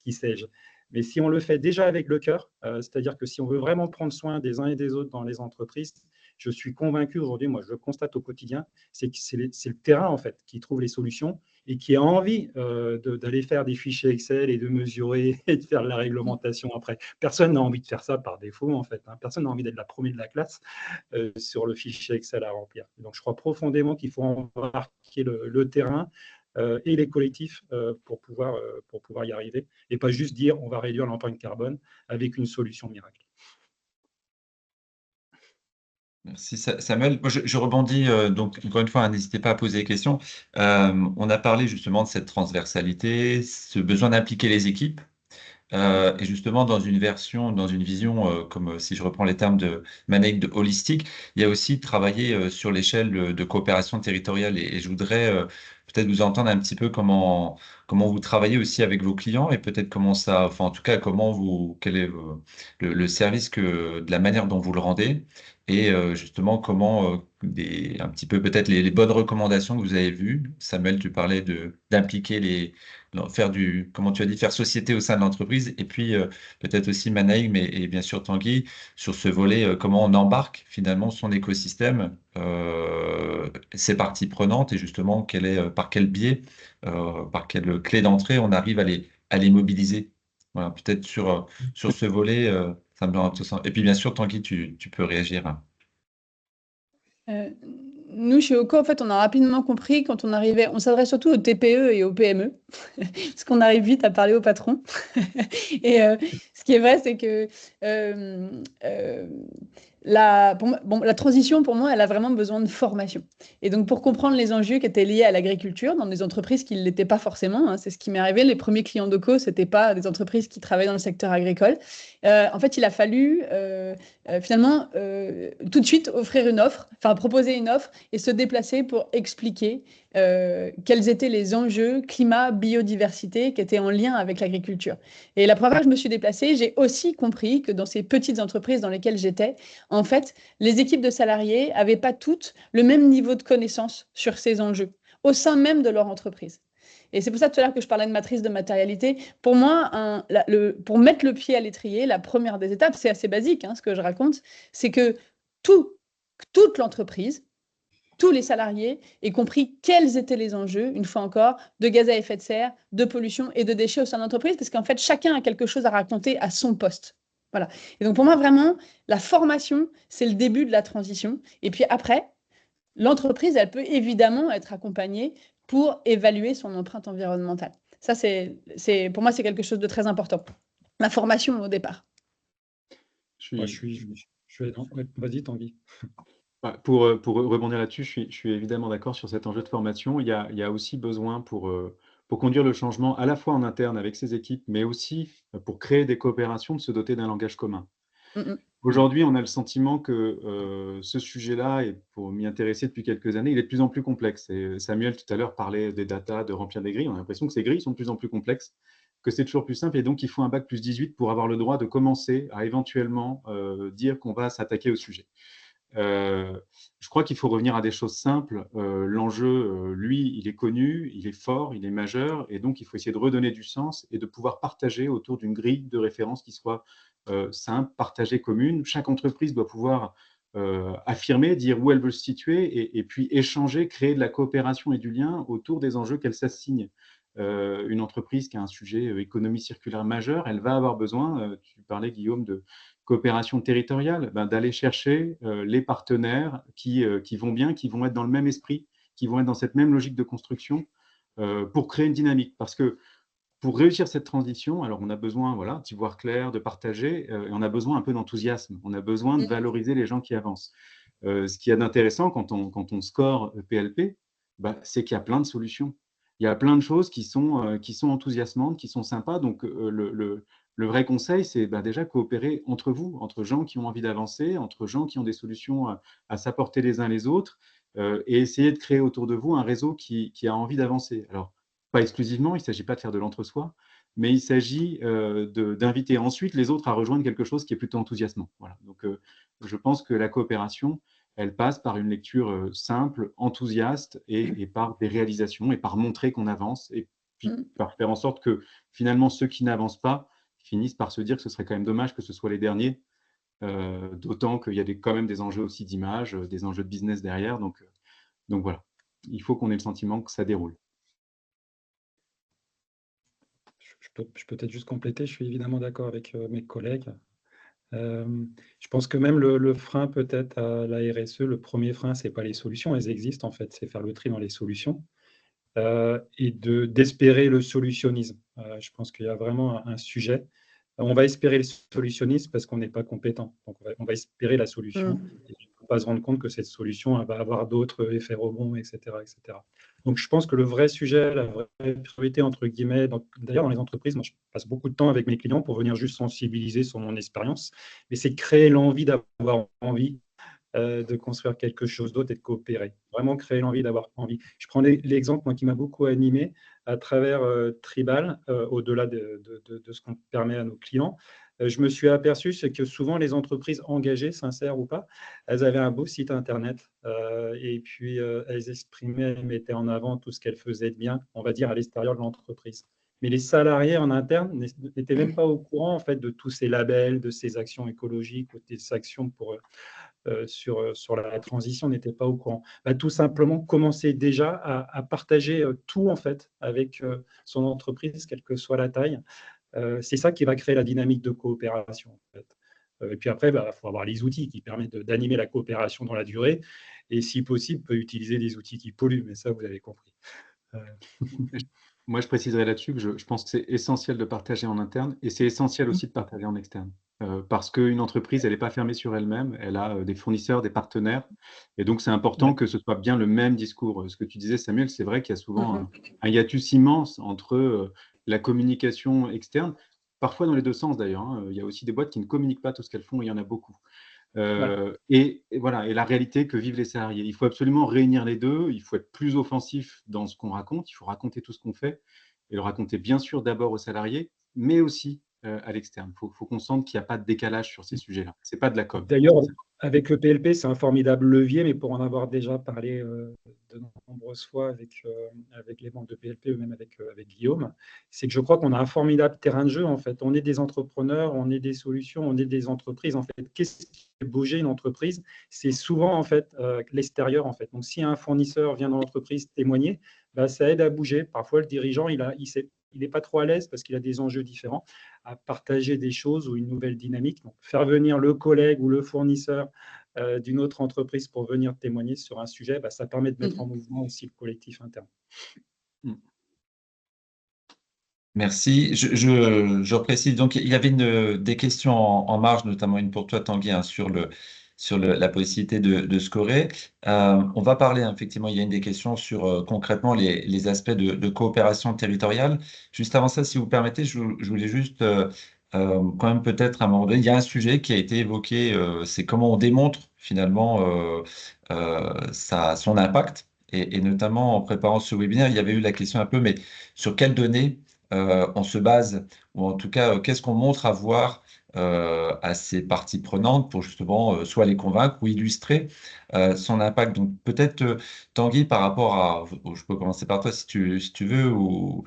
qui sais-je. Mais si on le fait déjà avec le cœur, c'est-à-dire que si on veut vraiment prendre soin des uns et des autres dans les entreprises, je suis convaincu aujourd'hui, moi je le constate au quotidien, c'est que c'est le terrain en fait qui trouve les solutions et qui a envie d'aller faire des fichiers Excel et de mesurer et de faire de la réglementation après. Personne n'a envie de faire ça par défaut en fait. Personne n'a envie d'être la première de la classe sur le fichier Excel à remplir. Donc je crois profondément qu'il faut embarquer le terrain et les collectifs pour pouvoir y arriver et pas juste dire on va réduire l'empreinte carbone avec une solution miracle. Merci Samuel. Moi, je rebondis, donc encore une fois, hein, n'hésitez pas à poser des questions. On a parlé justement de cette transversalité, ce besoin d'impliquer les équipes. Et justement, dans une vision, comme si je reprends les termes de Manek, de holistique, il y a aussi travailler sur l'échelle de coopération territoriale. Et je voudrais peut-être vous entendre un petit peu comment vous travaillez aussi avec vos clients et peut-être comment ça, enfin en tout cas, quel est le service de la manière dont vous le rendez et justement comment un petit peu peut-être les bonnes recommandations que vous avez vues. Samuel, tu parlais d'impliquer faire comment tu as dit, faire société au sein de l'entreprise, et puis peut-être aussi Manaïm et bien sûr Tanguy, sur ce volet, comment on embarque finalement son écosystème, ses parties prenantes, et justement par quel biais, par quelle clé d'entrée on arrive à les mobiliser. Voilà, peut-être sur ce volet, ça me donne intéressant. Et puis bien sûr, Tanguy, tu peux réagir, hein. Nous, chez OCO, en fait, on a rapidement compris quand on arrivait, on s'adresse surtout aux TPE et aux PME, parce qu'on arrive vite à parler au patron. Et ce qui est vrai, c'est que la transition, pour moi, elle a vraiment besoin de formation. Et donc, pour comprendre les enjeux qui étaient liés à l'agriculture dans des entreprises qui ne l'étaient pas forcément, hein, c'est ce qui m'est arrivé. Les premiers clients d'OCO, ce n'étaient pas des entreprises qui travaillaient dans le secteur agricole. En fait, il a fallu finalement tout de suite offrir une offre, enfin proposer une offre et se déplacer pour expliquer quels étaient les enjeux climat, biodiversité qui étaient en lien avec l'agriculture. Et la première fois que je me suis déplacée, j'ai aussi compris que dans ces petites entreprises dans lesquelles j'étais, en fait, les équipes de salariés n'avaient pas toutes le même niveau de connaissance sur ces enjeux au sein même de leur entreprise. Et c'est pour ça tout à l'heure que je parlais de matrice de matérialité. Pour moi, pour mettre le pied à l'étrier, la première des étapes, c'est assez basique, hein, ce que je raconte, c'est que toute l'entreprise, tous les salariés aient compris quels étaient les enjeux, une fois encore, de gaz à effet de serre, de pollution et de déchets au sein de l'entreprise, parce qu'en fait, chacun a quelque chose à raconter à son poste. Voilà. Et donc, pour moi, vraiment, la formation, c'est le début de la transition. Et puis après, l'entreprise, elle peut évidemment être accompagnée pour évaluer son empreinte environnementale. Ça, pour moi, c'est quelque chose de très important. La formation au départ. Vas-y, Tanguy. Pour rebondir là-dessus, je suis évidemment d'accord sur cet enjeu de formation. Il y a aussi besoin pour conduire le changement à la fois en interne avec ses équipes, mais aussi pour créer des coopérations, de se doter d'un langage commun. Mm. Aujourd'hui, on a le sentiment que ce sujet-là, et pour m'y intéresser depuis quelques années, il est de plus en plus complexe. Et Samuel, tout à l'heure, parlait des datas, de remplir des grilles. On a l'impression que ces grilles sont de plus en plus complexes, que c'est toujours plus simple. Et donc, il faut un bac plus 18 pour avoir le droit de commencer à éventuellement dire qu'on va s'attaquer au sujet. Je crois qu'il faut revenir à des choses simples. L'enjeu, lui, il est connu, il est fort, il est majeur, et donc il faut essayer de redonner du sens et de pouvoir partager autour d'une grille de référence qui soit simple, partagée, commune. Chaque entreprise doit pouvoir affirmer, dire où elle veut se situer, et puis échanger, créer de la coopération et du lien autour des enjeux qu'elle s'assigne. Une entreprise qui a un sujet économie circulaire majeur, elle va avoir besoin, tu parlais Guillaume, de coopération territoriale, d'aller chercher les partenaires qui vont bien, qui vont être dans le même esprit, qui vont être dans cette même logique de construction pour créer une dynamique. Parce que pour réussir cette transition, alors on a besoin voilà, d'y voir clair, de partager, et on a besoin un peu d'enthousiasme, on a besoin de valoriser les gens qui avancent. Ce qu'il y a d'intéressant quand on score PLP, c'est qu'il y a plein de solutions. Il y a plein de choses qui sont enthousiasmantes, qui sont sympas. Donc, le vrai conseil, c'est déjà coopérer entre vous, entre gens qui ont envie d'avancer, entre gens qui ont des solutions à s'apporter les uns les autres, et essayer de créer autour de vous un réseau qui a envie d'avancer. Alors, pas exclusivement, il ne s'agit pas de faire de l'entre-soi, mais il s'agit d'inviter ensuite les autres à rejoindre quelque chose qui est plutôt enthousiasmant. Voilà. Donc, je pense que la coopération, elle passe par une lecture simple, enthousiaste, et par des réalisations, et par montrer qu'on avance, et puis par faire en sorte que finalement ceux qui n'avancent pas finissent par se dire que ce serait quand même dommage que ce soit les derniers, d'autant qu'il y a quand même des enjeux aussi d'image, des enjeux de business derrière. Donc voilà, il faut qu'on ait le sentiment que ça déroule. Je peux peut-être juste compléter, je suis évidemment d'accord avec mes collègues. Je pense que même le frein peut-être à la RSE, le premier frein, ce n'est pas les solutions, elles existent en fait, c'est faire le tri dans les solutions et d'espérer le solutionnisme. Je pense qu'il y a vraiment un sujet. On va espérer le solutionnisme parce qu'on n'est pas compétent. Donc on va espérer la solution et on ne peut pas se rendre compte que cette solution va avoir d'autres effets rebonds, etc., etc. Donc je pense que le vrai sujet, la vraie priorité, entre guillemets, d'ailleurs dans les entreprises, moi je passe beaucoup de temps avec mes clients pour venir juste sensibiliser sur mon expérience, mais c'est créer l'envie d'avoir envie de construire quelque chose d'autre et de coopérer. Vraiment créer l'envie d'avoir envie. Je prends l'exemple moi, qui m'a beaucoup animé à travers Tribal, au-delà de ce qu'on permet à nos clients. Je me suis aperçu que souvent les entreprises engagées, sincères ou pas, elles avaient un beau site internet et puis elles exprimaient, elles mettaient en avant tout ce qu'elles faisaient de bien, on va dire à l'extérieur de l'entreprise. Mais les salariés en interne n'étaient même pas au courant en fait, de tous ces labels, de ces actions écologiques ou des actions sur la transition, n'étaient pas au courant. Tout simplement, commencer déjà à partager tout en fait avec son entreprise, quelle que soit la taille. C'est ça qui va créer la dynamique de coopération. En fait. Et puis après, il faut avoir les outils qui permettent d'animer la coopération dans la durée. Et si possible, peut utiliser des outils qui polluent. Mais ça, vous avez compris. Moi, je préciserai là-dessus que je pense que c'est essentiel de partager en interne et c'est essentiel aussi de partager en externe. Parce qu'une entreprise, elle n'est pas fermée sur elle-même, elle a des fournisseurs, des partenaires. Et donc, c'est important que ce soit bien le même discours. Ce que tu disais, Samuel, c'est vrai qu'il y a souvent un hiatus immense entre la communication externe, parfois dans les deux sens d'ailleurs. Hein. Il y a aussi des boîtes qui ne communiquent pas tout ce qu'elles font, et il y en a beaucoup. Et voilà, et la réalité que vivent les salariés. Il faut absolument réunir les deux, il faut être plus offensif dans ce qu'on raconte, il faut raconter tout ce qu'on fait, et le raconter bien sûr d'abord aux salariés, mais aussi à l'externe. Il faut qu'on sente qu'il n'y a pas de décalage sur ces sujets-là. Ce n'est pas de la com. D'ailleurs, avec le PLP, c'est un formidable levier, mais pour en avoir déjà parlé de nombreuses fois avec les membres de PLP, ou même avec Guillaume, c'est que je crois qu'on a un formidable terrain de jeu. En fait, on est des entrepreneurs, on est des solutions, on est des entreprises. En fait, qu'est-ce qui fait bouger une entreprise? C'est souvent en fait l'extérieur. En fait, donc si un fournisseur vient dans l'entreprise témoigner, ça aide à bouger. Parfois, le dirigeant, il n'est pas trop à l'aise parce qu'il a des enjeux différents à partager des choses ou une nouvelle dynamique. Donc, faire venir le collègue ou le fournisseur d'une autre entreprise pour venir témoigner sur un sujet, ça permet de mettre en mouvement aussi le collectif interne. Merci. Je précise, donc il y avait des questions en marge, notamment une pour toi, Tanguy, hein, sur la possibilité de scorer. On va parler, effectivement, il y a une des questions sur concrètement les aspects de coopération territoriale. Juste avant ça, si vous permettez, je voulais juste quand même peut-être à un moment donné, il y a un sujet qui a été évoqué, c'est comment on démontre finalement son impact. Et notamment en préparant ce webinaire, il y avait eu la question un peu, mais sur quelles données on se base, ou en tout cas, qu'est-ce qu'on montre à voir à ces parties prenantes pour justement soit les convaincre ou illustrer son impact. Donc peut-être, Tanguy, par rapport à, je peux commencer par toi si tu veux, ou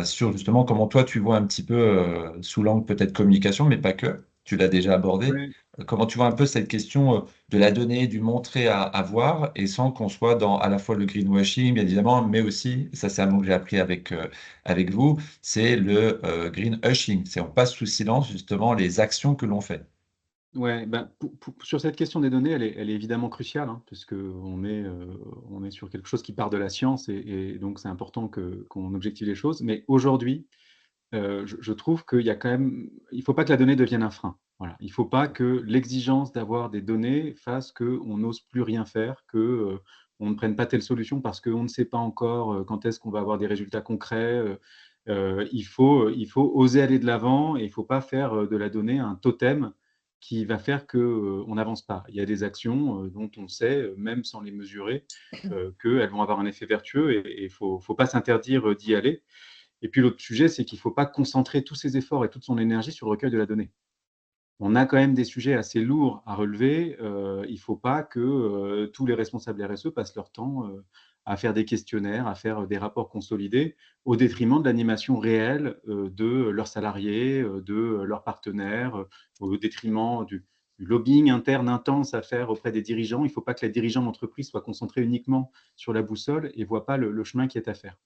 sur justement comment toi tu vois un petit peu sous l'angle peut-être communication, mais pas que, tu l'as déjà abordé. Ouais. Comment tu vois un peu cette question de la donnée, du montrer à voir, et sans qu'on soit dans à la fois le greenwashing, bien évidemment, mais aussi, ça c'est un mot que j'ai appris avec vous, c'est le greenwashing. C'est on passe sous silence justement les actions que l'on fait. Ouais, ben, sur cette question des données, elle est évidemment cruciale, hein, puisque on est sur quelque chose qui part de la science et donc c'est important qu'on objective les choses. Mais aujourd'hui, je trouve qu'il y a quand même, il ne faut pas que la donnée devienne un frein. Voilà. Il ne faut pas que l'exigence d'avoir des données fasse qu'on n'ose plus rien faire, que on ne prenne pas telle solution parce qu'on ne sait pas encore quand est-ce qu'on va avoir des résultats concrets. Il faut oser aller de l'avant et il ne faut pas faire de la donnée un totem qui va faire qu'on n'avance pas. Il y a des actions dont on sait, même sans les mesurer, qu'elles vont avoir un effet vertueux et il ne faut pas s'interdire d'y aller. Et puis l'autre sujet, c'est qu'il ne faut pas concentrer tous ses efforts et toute son énergie sur le recueil de la donnée. On a quand même des sujets assez lourds à relever. Il ne faut pas que tous les responsables RSE passent leur temps à faire des questionnaires, à faire des rapports consolidés, au détriment de l'animation réelle de leurs salariés, de leurs partenaires, au détriment du lobbying interne intense à faire auprès des dirigeants. Il ne faut pas que les dirigeants d'entreprise soient concentrés uniquement sur la boussole et ne voient pas le chemin qui est à faire.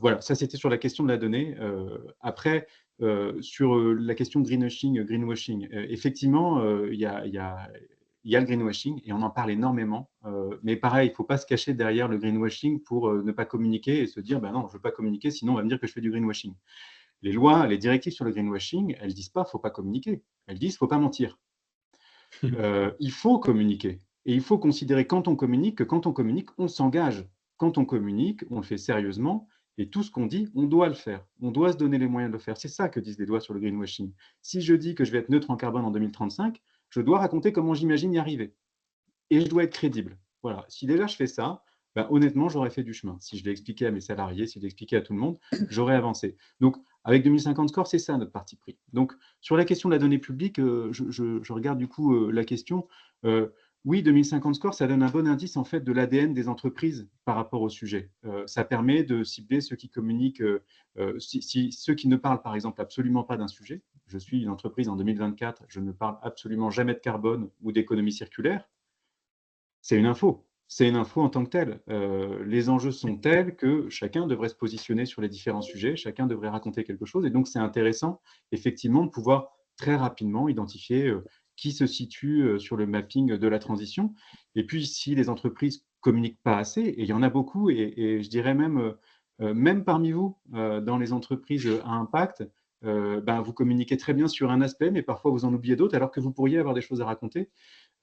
Voilà, ça c'était sur la question de la donnée. Après, sur la question greenwashing, effectivement, il y a le greenwashing et on en parle énormément. Mais pareil, il ne faut pas se cacher derrière le greenwashing pour ne pas communiquer et se dire ben non, je ne veux pas communiquer, sinon on va me dire que je fais du greenwashing. Les lois, les directives sur le greenwashing, elles ne disent pas qu'il ne faut pas communiquer. Elles disent qu'il ne faut pas mentir. Il faut communiquer. Et il faut considérer quand on communique que quand on communique, on s'engage. Quand on communique, on le fait sérieusement. Et tout ce qu'on dit, on doit le faire. On doit se donner les moyens de le faire. C'est ça que disent les lois sur le greenwashing. Si je dis que je vais être neutre en carbone en 2035, je dois raconter comment j'imagine y arriver. Et je dois être crédible. Voilà. Si déjà je fais ça, ben, honnêtement, j'aurais fait du chemin. Si je l'ai expliqué à mes salariés, si je l'ai expliqué à tout le monde, j'aurais avancé. Donc, avec 2050 Score, c'est ça notre parti pris. Donc, sur la question de la donnée publique, je regarde du coup la question. Oui, 2050 Score, ça donne un bon indice en fait de l'ADN des entreprises par rapport au sujet. Ça permet de cibler ceux qui communiquent, ceux qui ne parlent par exemple absolument pas d'un sujet. Je suis une entreprise en 2024, je ne parle absolument jamais de carbone ou d'économie circulaire. C'est une info. C'est une info en tant que telle. Les enjeux sont tels que chacun devrait se positionner sur les différents sujets, chacun devrait raconter quelque chose. Et donc, c'est intéressant, effectivement, de pouvoir très rapidement identifier qui se situe sur le mapping de la transition. Et puis, si les entreprises communiquent pas assez, et il y en a beaucoup, et je dirais même parmi vous, dans les entreprises à impact, ben, vous communiquez très bien sur un aspect, mais parfois vous en oubliez d'autres, alors que vous pourriez avoir des choses à raconter.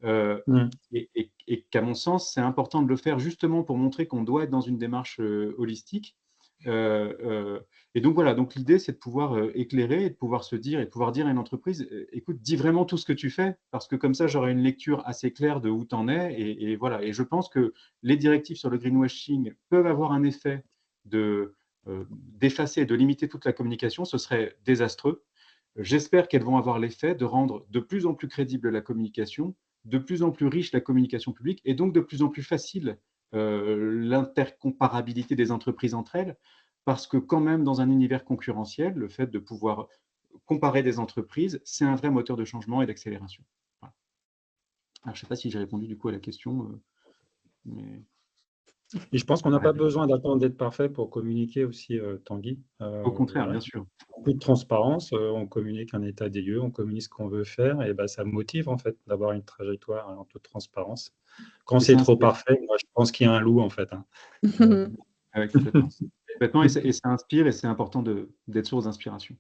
Et qu'à mon sens, c'est important de le faire justement pour montrer qu'on doit être dans une démarche holistique. Et donc voilà, donc l'idée, c'est de pouvoir éclairer et de pouvoir se dire et de pouvoir dire à une entreprise, écoute, dis vraiment tout ce que tu fais, parce que comme ça, j'aurai une lecture assez claire de où tu en es. Et voilà. Et je pense que les directives sur le greenwashing peuvent avoir un effet d'effacer, de limiter toute la communication. Ce serait désastreux. J'espère qu'elles vont avoir l'effet de rendre de plus en plus crédible la communication, de plus en plus riche la communication publique et donc de plus en plus facile l'intercomparabilité des entreprises entre elles, parce que quand même dans un univers concurrentiel, le fait de pouvoir comparer des entreprises, c'est un vrai moteur de changement et d'accélération. Voilà. Alors, je ne sais pas si j'ai répondu du coup à la question, mais... Et je pense qu'on n'a pas besoin d'attendre d'être parfait pour communiquer aussi, Tanguy. Au contraire, Voilà. bien sûr. Beaucoup de transparence, on communique un état des lieux, on communique ce qu'on veut faire, et ben, ça motive en fait d'avoir une trajectoire en toute transparence. Quand c'est trop parfait, moi je pense qu'il y a un loup en fait. Hein. Ouais, complètement. Complètement, et ça inspire, et c'est important d'être source d'inspiration.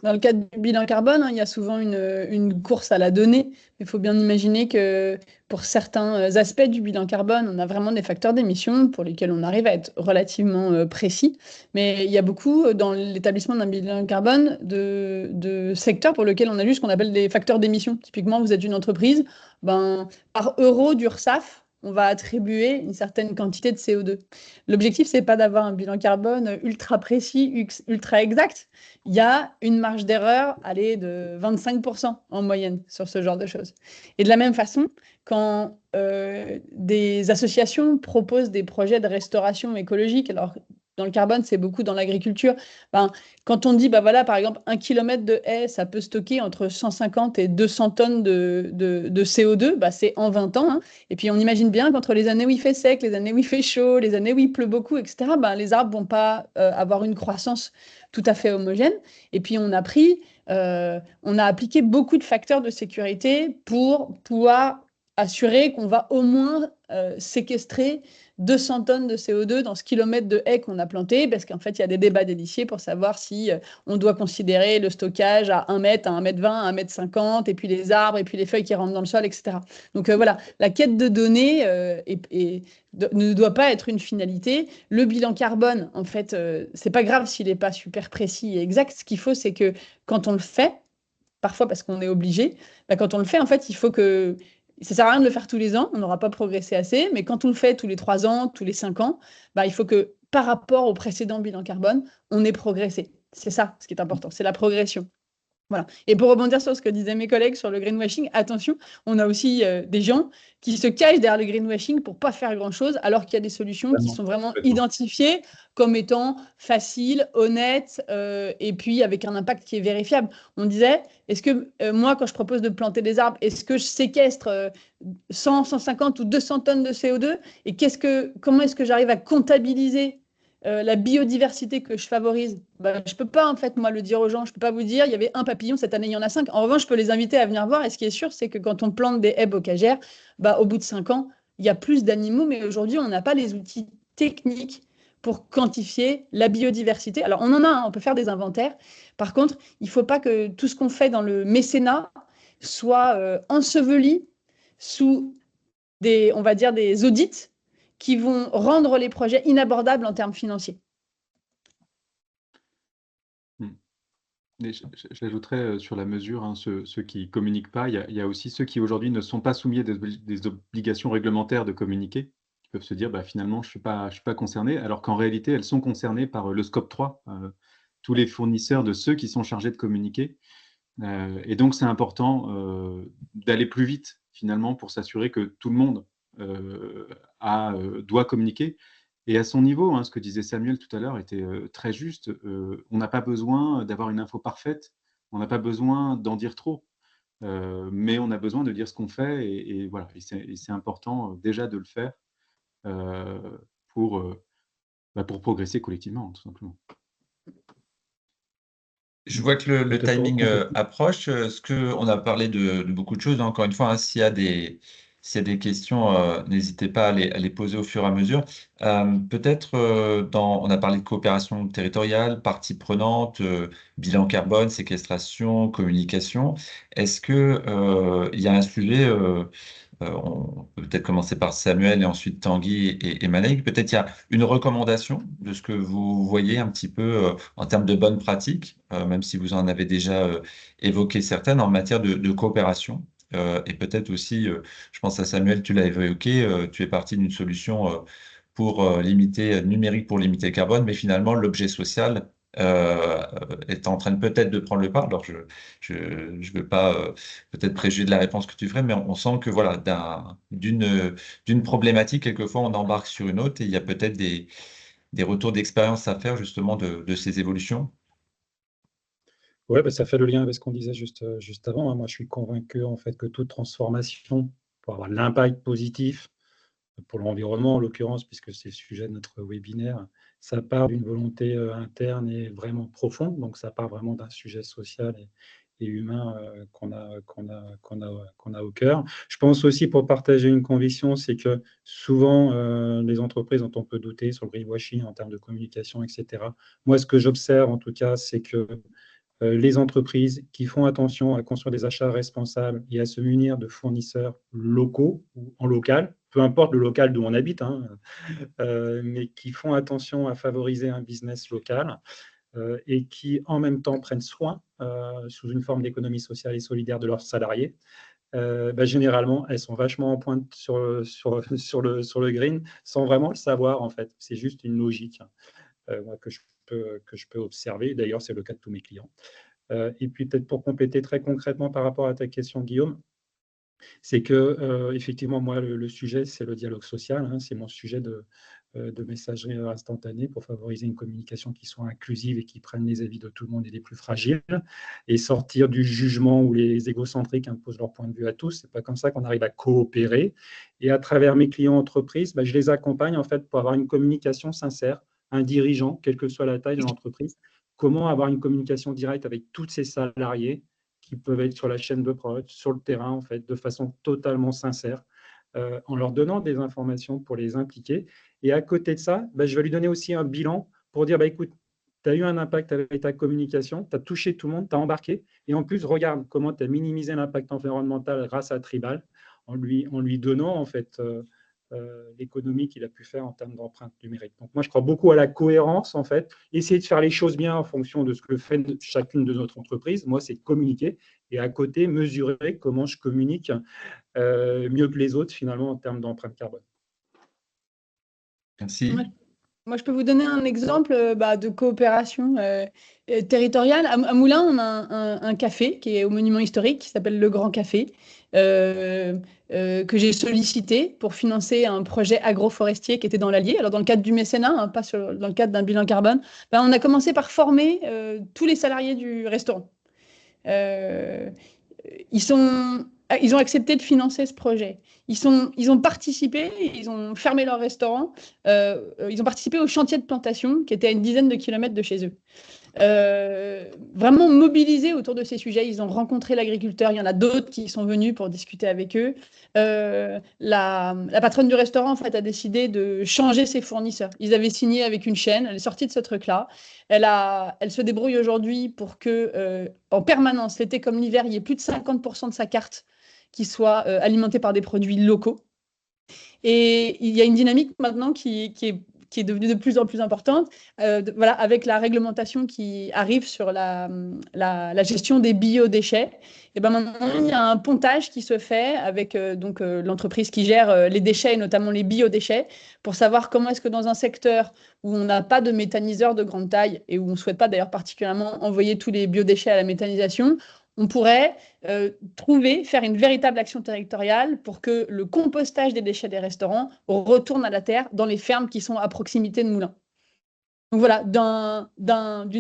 dans le cadre du bilan carbone, hein, il y a souvent une course à la donnée. Il faut bien imaginer que pour certains aspects du bilan carbone, on a vraiment des facteurs d'émission pour lesquels on arrive à être relativement précis. Mais il y a beaucoup, dans l'établissement d'un bilan carbone, de secteurs pour lesquels on a juste ce qu'on appelle des facteurs d'émission. Typiquement, vous êtes une entreprise, ben, par euro d'URSSAF, on va attribuer une certaine quantité de CO2. L'objectif, c'est pas d'avoir un bilan carbone ultra précis, ultra exact. Il y a une marge d'erreur, allez, de 25% en moyenne sur ce genre de choses. Et de la même façon, quand des associations proposent des projets de restauration écologique, alors dans le carbone, c'est beaucoup dans l'agriculture. Ben, quand on dit, bah voilà, par exemple, 1 kilomètre de haie, ça peut stocker entre 150 et 200 tonnes de CO2, bah, c'est en 20 ans. Hein. Et puis on imagine bien qu'entre les années où il fait sec, les années où il fait chaud, les années où il pleut beaucoup, etc., ben, les arbres vont pas avoir une croissance tout à fait homogène. Et puis on a appliqué beaucoup de facteurs de sécurité pour pouvoir assurer qu'on va au moins séquestrer 200 tonnes de CO2 dans ce kilomètre de haies qu'on a planté, parce qu'en fait, il y a des débats d'initiés pour savoir si on doit considérer le stockage à 1 mètre, à 1 mètre 20, à 1 mètre 50, et puis les arbres, et puis les feuilles qui rentrent dans le sol, etc. Donc voilà, la quête de données ne doit pas être une finalité. Le bilan carbone, en fait, c'est pas grave s'il n'est pas super précis et exact. Ce qu'il faut, c'est que quand on le fait, parfois parce qu'on est obligé, bah, quand on le fait, en fait, il faut que ça ne sert à rien de le faire tous les ans, on n'aura pas progressé assez, mais quand on le fait tous les 3 ans, tous les 5 ans, bah, il faut que par rapport au précédent bilan carbone, on ait progressé. C'est ça ce qui est important, c'est la progression. Voilà. Et pour rebondir sur ce que disaient mes collègues sur le greenwashing, attention, on a aussi des gens qui se cachent derrière le greenwashing pour ne pas faire grand-chose, alors qu'il y a des solutions qui sont vraiment identifiées comme étant faciles, honnêtes, et puis avec un impact qui est vérifiable. On disait, est-ce que moi, quand je propose de planter des arbres, est-ce que je séquestre 100, 150 ou 200 tonnes de CO2 et comment est-ce que j'arrive à comptabiliser la biodiversité que je favorise, bah, je ne peux pas en fait moi le dire aux gens, je ne peux pas vous dire il y avait un papillon, cette année il y en a 5. En revanche, je peux les inviter à venir voir et ce qui est sûr, c'est que quand on plante des haies bocagères, bah, au bout de 5 ans, il y a plus d'animaux, mais aujourd'hui on n'a pas les outils techniques pour quantifier la biodiversité. Alors on en a, hein, on peut faire des inventaires. Par contre, il ne faut pas que tout ce qu'on fait dans le mécénat soit enseveli sous on va dire des audits qui vont rendre les projets inabordables en termes financiers. J'ajouterais sur la mesure, hein, ceux qui ne communiquent pas, il y a aussi ceux qui aujourd'hui ne sont pas soumis à des obligations réglementaires de communiquer, qui peuvent se dire bah, finalement je ne suis pas concerné, alors qu'en réalité elles sont concernées par le scope 3, tous les fournisseurs de ceux qui sont chargés de communiquer. Et donc c'est important d'aller plus vite finalement pour s'assurer que tout le monde doit communiquer. Et à son niveau, hein, ce que disait Samuel tout à l'heure était très juste. On n'a pas besoin d'avoir une info parfaite, on n'a pas besoin d'en dire trop, mais on a besoin de dire ce qu'on fait. Et voilà, et c'est important déjà de le faire pour progresser collectivement, tout simplement. Je vois que le timing approche. On a parlé de beaucoup de choses. Encore une fois, hein, s'il y a des questions, n'hésitez pas à les poser au fur et à mesure. Peut-être, on a parlé de coopération territoriale, parties prenantes, bilan carbone, séquestration, communication. Est-ce qu'il y a un sujet, on peut peut-être commencer par Samuel et ensuite Tanguy et Malek. Peut-être il y a une recommandation de ce que vous voyez un petit peu en termes de bonnes pratiques, même si vous en avez déjà évoqué certaines en matière de coopération. Et peut-être aussi, je pense à Samuel, tu l'as évoqué, tu es parti d'une solution pour numérique pour limiter le carbone, mais finalement l'objet social est en train peut-être de prendre le pas. Alors je veux pas peut-être préjuger de la réponse que tu ferais, mais on sent que voilà, d'une problématique, quelquefois on embarque sur une autre et il y a peut-être des retours d'expérience à faire justement de ces évolutions. Oui, bah, ça fait le lien avec ce qu'on disait juste avant. Hein. Moi, je suis convaincu en fait que toute transformation, pour avoir l'impact positif pour l'environnement en l'occurrence, puisque c'est le sujet de notre webinaire, ça part d'une volonté interne et vraiment profonde. Donc, ça part vraiment d'un sujet social et humain qu'on a au cœur. Je pense aussi, pour partager une conviction, c'est que souvent, les entreprises dont on peut douter sur le greenwashing en termes de communication, etc. Moi, ce que j'observe en tout cas, c'est que les entreprises qui font attention à construire des achats responsables et à se munir de fournisseurs locaux ou en local, peu importe le local d'où on habite, hein, mais qui font attention à favoriser un business local et qui en même temps prennent soin, sous une forme d'économie sociale et solidaire, de leurs salariés. Généralement, elles sont vachement en pointe sur le green sans vraiment le savoir, en fait. C'est juste une logique moi, que je peux observer. D'ailleurs, c'est le cas de tous mes clients. Et puis, peut-être pour compléter très concrètement par rapport à ta question, Guillaume, c'est que, effectivement, moi, le sujet, c'est le dialogue social, hein. C'est mon sujet de messagerie instantanée pour favoriser une communication qui soit inclusive et qui prenne les avis de tout le monde et des plus fragiles, et sortir du jugement où les égocentriques imposent leur point de vue à tous. C'est pas comme ça qu'on arrive à coopérer. Et à travers mes clients entreprises, je les accompagne en fait pour avoir une communication sincère. Un dirigeant, quelle que soit la taille de l'entreprise, comment avoir une communication directe avec tous ses salariés qui peuvent être sur la chaîne de prod, sur le terrain, en fait, de façon totalement sincère, en leur donnant des informations pour les impliquer. Et à côté de ça, je vais lui donner aussi un bilan pour dire, écoute, tu as eu un impact avec ta communication, tu as touché tout le monde, tu as embarqué, et en plus, regarde comment tu as minimisé l'impact environnemental grâce à Tribal, en lui donnant, en fait, l'économie qu'il a pu faire en termes d'empreinte numérique. Donc moi, je crois beaucoup à la cohérence, en fait. Essayer de faire les choses bien en fonction de ce que fait chacune de notre entreprise. Moi, c'est communiquer et à côté, mesurer comment je communique mieux que les autres, finalement, en termes d'empreinte carbone. Merci. Moi, je peux vous donner un exemple de coopération territoriale. À Moulins, on a un café qui est au monument historique, qui s'appelle Le Grand Café, que j'ai sollicité pour financer un projet agroforestier qui était dans l'Allier. Alors, dans le cadre du mécénat, hein, pas dans le cadre d'un bilan carbone, on a commencé par former tous les salariés du restaurant. Ils ont accepté de financer ce projet. Ils ont participé, ils ont fermé leur restaurant, ils ont participé au chantier de plantation qui était à une dizaine de kilomètres de chez eux. Vraiment mobilisés autour de ces sujets. Ils ont rencontré l'agriculteur. Il y en a d'autres qui sont venus pour discuter avec eux. La patronne du restaurant, en fait, a décidé de changer ses fournisseurs. Ils avaient signé avec une chaîne. Elle est sortie de ce truc-là. Elle se débrouille aujourd'hui pour que, en permanence, l'été comme l'hiver, il y ait plus de 50% de sa carte qui soit alimentée par des produits locaux. Et il y a une dynamique maintenant qui est devenue de plus en plus importante, avec la réglementation qui arrive sur la gestion des biodéchets. Et maintenant, il y a un pontage qui se fait avec l'entreprise qui gère les déchets, et notamment les biodéchets, pour savoir comment est-ce que dans un secteur où on n'a pas de méthaniseur de grande taille et où on ne souhaite pas d'ailleurs particulièrement envoyer tous les biodéchets à la méthanisation, on pourrait faire une véritable action territoriale pour que le compostage des déchets des restaurants retourne à la terre dans les fermes qui sont à proximité de moulins. Donc voilà, d'un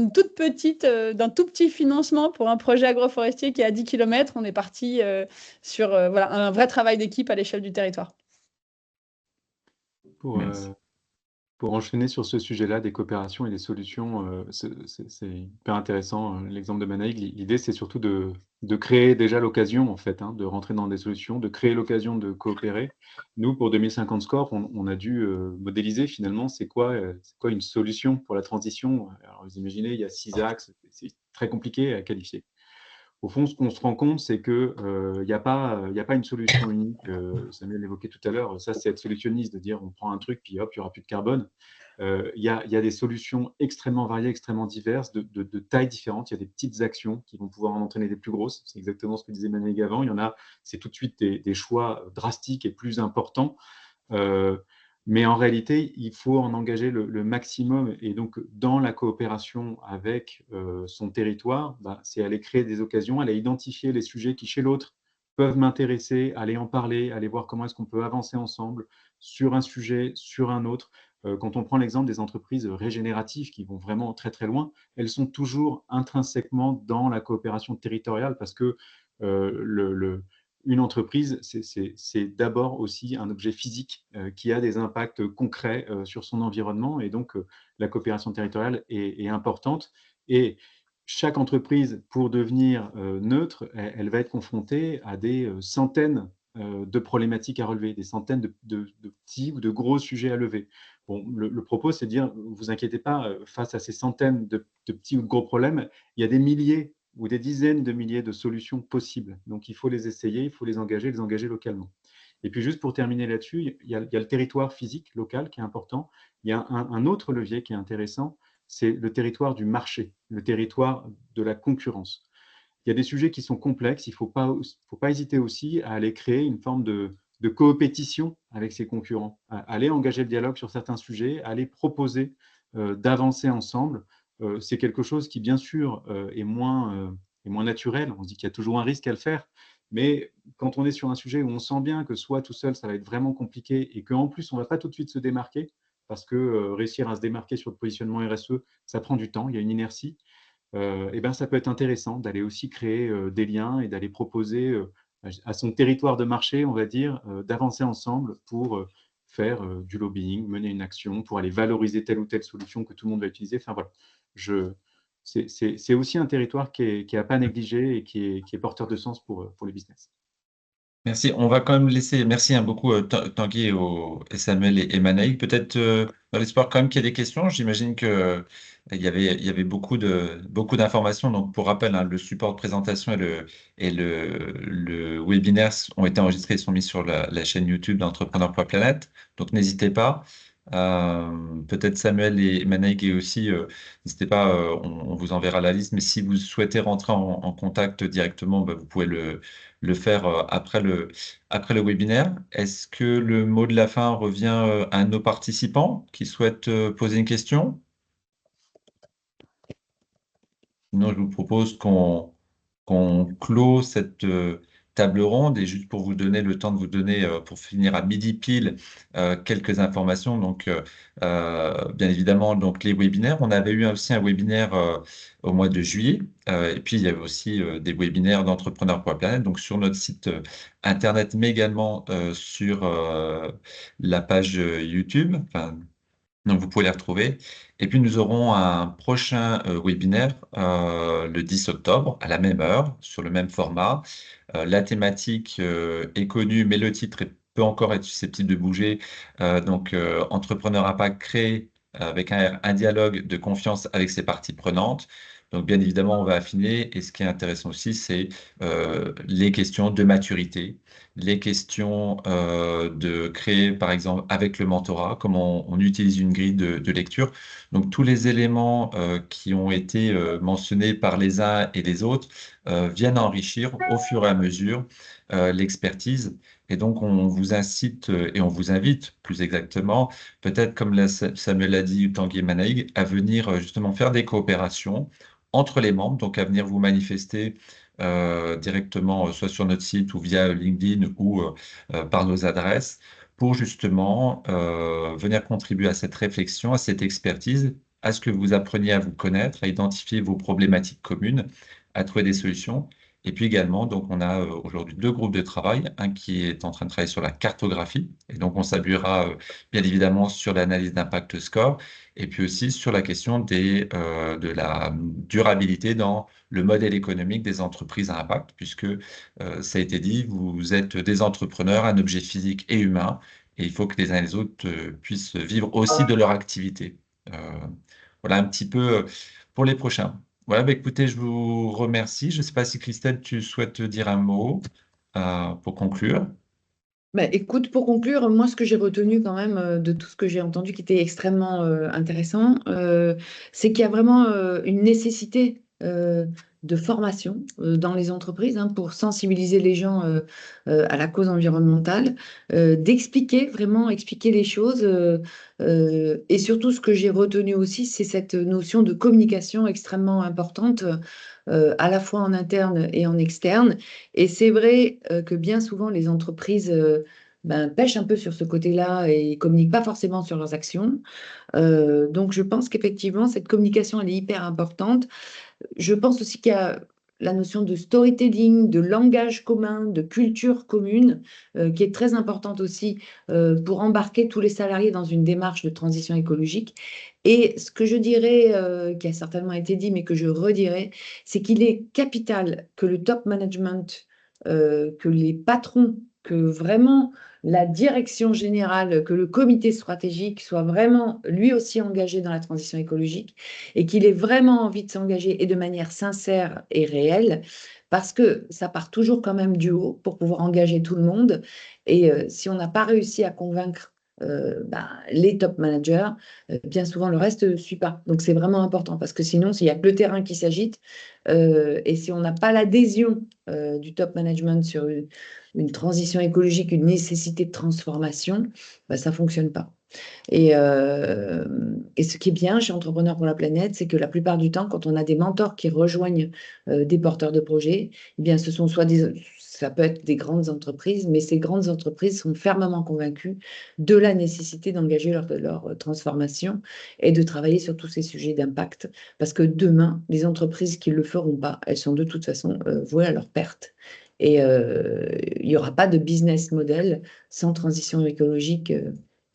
tout petit financement pour un projet agroforestier qui est à 10 km, on est parti sur un vrai travail d'équipe à l'échelle du territoire. Pour enchaîner sur ce sujet-là des coopérations et des solutions, c'est hyper intéressant, l'exemple de Manaïg. L'idée, c'est surtout de créer déjà l'occasion, en fait, de rentrer dans des solutions, de créer l'occasion de coopérer. Nous, pour 2050 Score, on a dû modéliser finalement c'est quoi une solution pour la transition. Alors, vous imaginez, il y a 6 axes, c'est très compliqué à qualifier. Au fond, ce qu'on se rend compte, c'est qu'il n'y a pas une solution unique. Samuel l'évoquait tout à l'heure, ça c'est être solutionniste, de dire on prend un truc, puis hop, il n'y aura plus de carbone. Il y a des solutions extrêmement variées, extrêmement diverses, de tailles différentes. Il y a des petites actions qui vont pouvoir en entraîner des plus grosses. C'est exactement ce que disait Manaïg avant. Il y en a, c'est tout de suite des choix drastiques et plus importants. Mais en réalité, il faut en engager le maximum. Et donc, dans la coopération avec son territoire, c'est aller créer des occasions, aller identifier les sujets qui, chez l'autre, peuvent m'intéresser, aller en parler, aller voir comment est-ce qu'on peut avancer ensemble sur un sujet, sur un autre. Quand on prend l'exemple des entreprises régénératives qui vont vraiment très, très loin, elles sont toujours intrinsèquement dans la coopération territoriale parce que une entreprise, c'est d'abord aussi un objet physique qui a des impacts concrets sur son environnement. Et donc, la coopération territoriale est importante. Et chaque entreprise, pour devenir neutre, elle va être confrontée à des centaines de problématiques à relever, des centaines de petits ou de gros sujets à lever. Bon, le propos, c'est de dire, vous inquiétez pas, face à ces centaines de petits ou de gros problèmes, il y a des milliers ou des dizaines de milliers de solutions possibles. Donc, il faut les essayer, il faut les engager localement. Et puis, juste pour terminer là-dessus, il y a le territoire physique local qui est important. Il y a un autre levier qui est intéressant, c'est le territoire du marché, le territoire de la concurrence. Il y a des sujets qui sont complexes, il ne faut pas hésiter aussi à aller créer une forme de coopétition avec ses concurrents, à aller engager le dialogue sur certains sujets, à aller proposer d'avancer ensemble. C'est quelque chose qui, bien sûr, est moins naturel. On se dit qu'il y a toujours un risque à le faire, mais quand on est sur un sujet où on sent bien que soit tout seul, ça va être vraiment compliqué et qu'en plus, on ne va pas tout de suite se démarquer, parce que réussir à se démarquer sur le positionnement RSE, ça prend du temps, il y a une inertie. Et ben, ça peut être intéressant d'aller aussi créer des liens et d'aller proposer à son territoire de marché, on va dire, d'avancer ensemble pour faire du lobbying, mener une action, pour aller valoriser telle ou telle solution que tout le monde va utiliser. Enfin voilà, c'est aussi un territoire qui est à pas négliger et qui est porteur de sens pour le business. Merci. On va quand même laisser, merci beaucoup Tanguy et Samuel et Manaïg. Peut-être dans l'espoir quand même qu'il y ait des questions. J'imagine que il y avait beaucoup d'informations. Donc pour rappel, hein, le support de présentation et le webinaire ont été enregistrés et sont mis sur la chaîne YouTube d'Entrepreneur.planet. Donc n'hésitez pas. Peut-être Samuel et Manaïg et aussi, n'hésitez pas, on vous enverra la liste. Mais si vous souhaitez rentrer en contact directement, bah, vous pouvez le faire après le webinaire. Est-ce que le mot de la fin revient à nos participants qui souhaitent poser une question? Sinon, je vous propose qu'on clôt cette table ronde et juste pour vous donner le temps de vous donner, pour finir à midi pile, quelques informations. Donc, bien évidemment, donc les webinaires. On avait eu aussi un webinaire au mois de juillet. Et puis, il y avait aussi des webinaires d'entrepreneurs.planet, donc sur notre site Internet, mais également sur la page YouTube. Enfin, donc, vous pouvez les retrouver. Et puis, nous aurons un prochain webinaire le 10 octobre à la même heure, sur le même format. La thématique est connue, mais le titre peut encore être susceptible de bouger. Donc, Entrepreneur Impact créé avec un dialogue de confiance avec ses parties prenantes. Donc, bien évidemment, on va affiner. Et ce qui est intéressant aussi, c'est les questions de maturité, les questions de créer, par exemple, avec le mentorat, comment on utilise une grille de lecture. Donc, tous les éléments qui ont été mentionnés par les uns et les autres viennent enrichir au fur et à mesure l'expertise. Et donc, on vous incite et on vous invite, plus exactement, peut-être comme Samuel l'a dit, Tanguy et Manaïg, à venir justement faire des coopérations entre les membres, donc à venir vous manifester directement, soit sur notre site ou via LinkedIn ou par nos adresses, pour justement venir contribuer à cette réflexion, à cette expertise, à ce que vous appreniez à vous connaître, à identifier vos problématiques communes, à trouver des solutions. Et puis également, donc on a aujourd'hui 2 groupes de travail, un qui est en train de travailler sur la cartographie, et donc on s'appuiera bien évidemment sur l'analyse d'impact score, et puis aussi sur la question de la durabilité dans le modèle économique des entreprises à impact, puisque ça a été dit, vous êtes des entrepreneurs, un objet physique et humain, et il faut que les uns et les autres puissent vivre aussi de leur activité. Voilà un petit peu pour les prochains. Voilà, bah, écoutez, je vous remercie. Je ne sais pas si Christelle, tu souhaites dire un mot pour conclure. Bah, écoute, pour conclure, moi, ce que j'ai retenu quand même de tout ce que j'ai entendu qui était extrêmement intéressant, c'est qu'il y a vraiment une nécessité de formation dans les entreprises pour sensibiliser les gens à la cause environnementale, d'expliquer, vraiment expliquer les choses. Et surtout, ce que j'ai retenu aussi, c'est cette notion de communication extrêmement importante, à la fois en interne et en externe. Et c'est vrai que bien souvent, les entreprises pêchent un peu sur ce côté-là et ne communiquent pas forcément sur leurs actions. Donc, je pense qu'effectivement, cette communication, elle est hyper importante. Je pense aussi qu'il y a la notion de storytelling, de langage commun, de culture commune, qui est très importante aussi pour embarquer tous les salariés dans une démarche de transition écologique. Et ce que je dirais, qui a certainement été dit, mais que je redirais, c'est qu'il est capital que le top management, que les patrons que vraiment la direction générale, que le comité stratégique soit vraiment lui aussi engagé dans la transition écologique et qu'il ait vraiment envie de s'engager et de manière sincère et réelle, parce que ça part toujours quand même du haut pour pouvoir engager tout le monde. Et si on n'a pas réussi à convaincre les top managers, bien souvent le reste ne suit pas. Donc c'est vraiment important parce que sinon, s'il n'y a que le terrain qui s'agite et si on n'a pas l'adhésion du top management sur une transition écologique, une nécessité de transformation, ça ne fonctionne pas. Et ce qui est bien chez Entrepreneurs pour la planète, c'est que la plupart du temps, quand on a des mentors qui rejoignent des porteurs de projets, eh bien, ce sont soit ça peut être des grandes entreprises, mais ces grandes entreprises sont fermement convaincues de la nécessité d'engager leur transformation et de travailler sur tous ces sujets d'impact. Parce que demain, les entreprises qui ne le feront pas, elles sont de toute façon vouées à leur perte. Et il n'y aura pas de business model sans transition écologique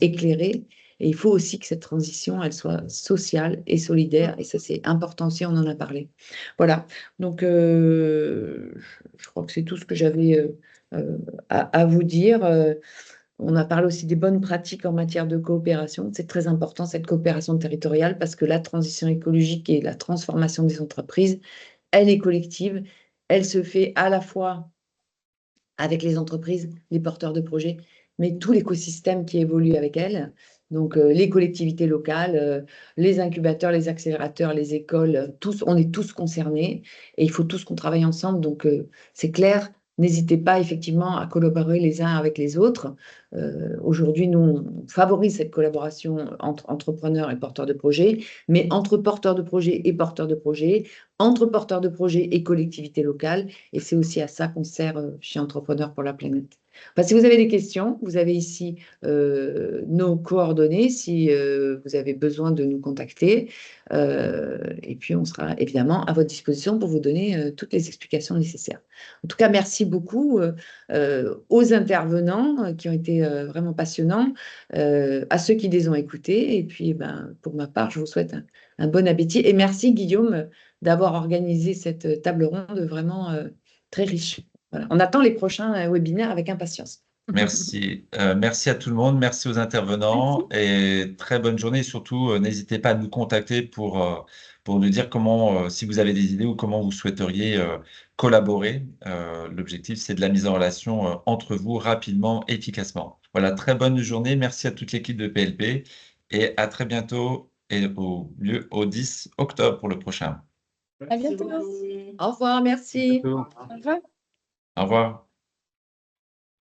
éclairée. Et il faut aussi que cette transition, elle soit sociale et solidaire. Et ça, c'est important aussi, on en a parlé. Voilà. Donc, je crois que c'est tout ce que j'avais à vous dire. On a parlé aussi des bonnes pratiques en matière de coopération. C'est très important, cette coopération territoriale, parce que la transition écologique et la transformation des entreprises, elle est collective. Elle se fait à la fois avec les entreprises, les porteurs de projets, mais tout l'écosystème qui évolue avec elles. Donc, les collectivités locales, les incubateurs, les accélérateurs, les écoles, tous, on est tous concernés et il faut tous qu'on travaille ensemble. Donc, c'est clair, n'hésitez pas effectivement à collaborer les uns avec les autres. Aujourd'hui, nous, on favorise cette collaboration entre entrepreneurs et porteurs de projets, mais entre porteurs de projets et porteurs de projets, entre porteurs de projets et collectivités locales. Et c'est aussi à ça qu'on sert chez Entrepreneurs pour la planète. Enfin, si vous avez des questions, vous avez ici nos coordonnées si vous avez besoin de nous contacter. Et puis, on sera évidemment à votre disposition pour vous donner toutes les explications nécessaires. En tout cas, merci beaucoup aux intervenants qui ont été vraiment passionnants, à ceux qui les ont écoutés. Et puis, pour ma part, je vous souhaite un bon appétit. Et merci, Guillaume, d'avoir organisé cette table ronde vraiment très riche. Voilà. On attend les prochains webinaires avec impatience. Merci. Merci à tout le monde. Merci aux intervenants et très bonne journée. Et surtout, n'hésitez pas à nous contacter pour nous dire comment, si vous avez des idées ou comment vous souhaiteriez collaborer. L'objectif, c'est de la mise en relation entre vous rapidement, efficacement. Voilà, très bonne journée. Merci à toute l'équipe de PLP et à très bientôt et au 10 octobre pour le prochain. À bientôt. Au revoir, merci. Bientôt. Au revoir. Au revoir.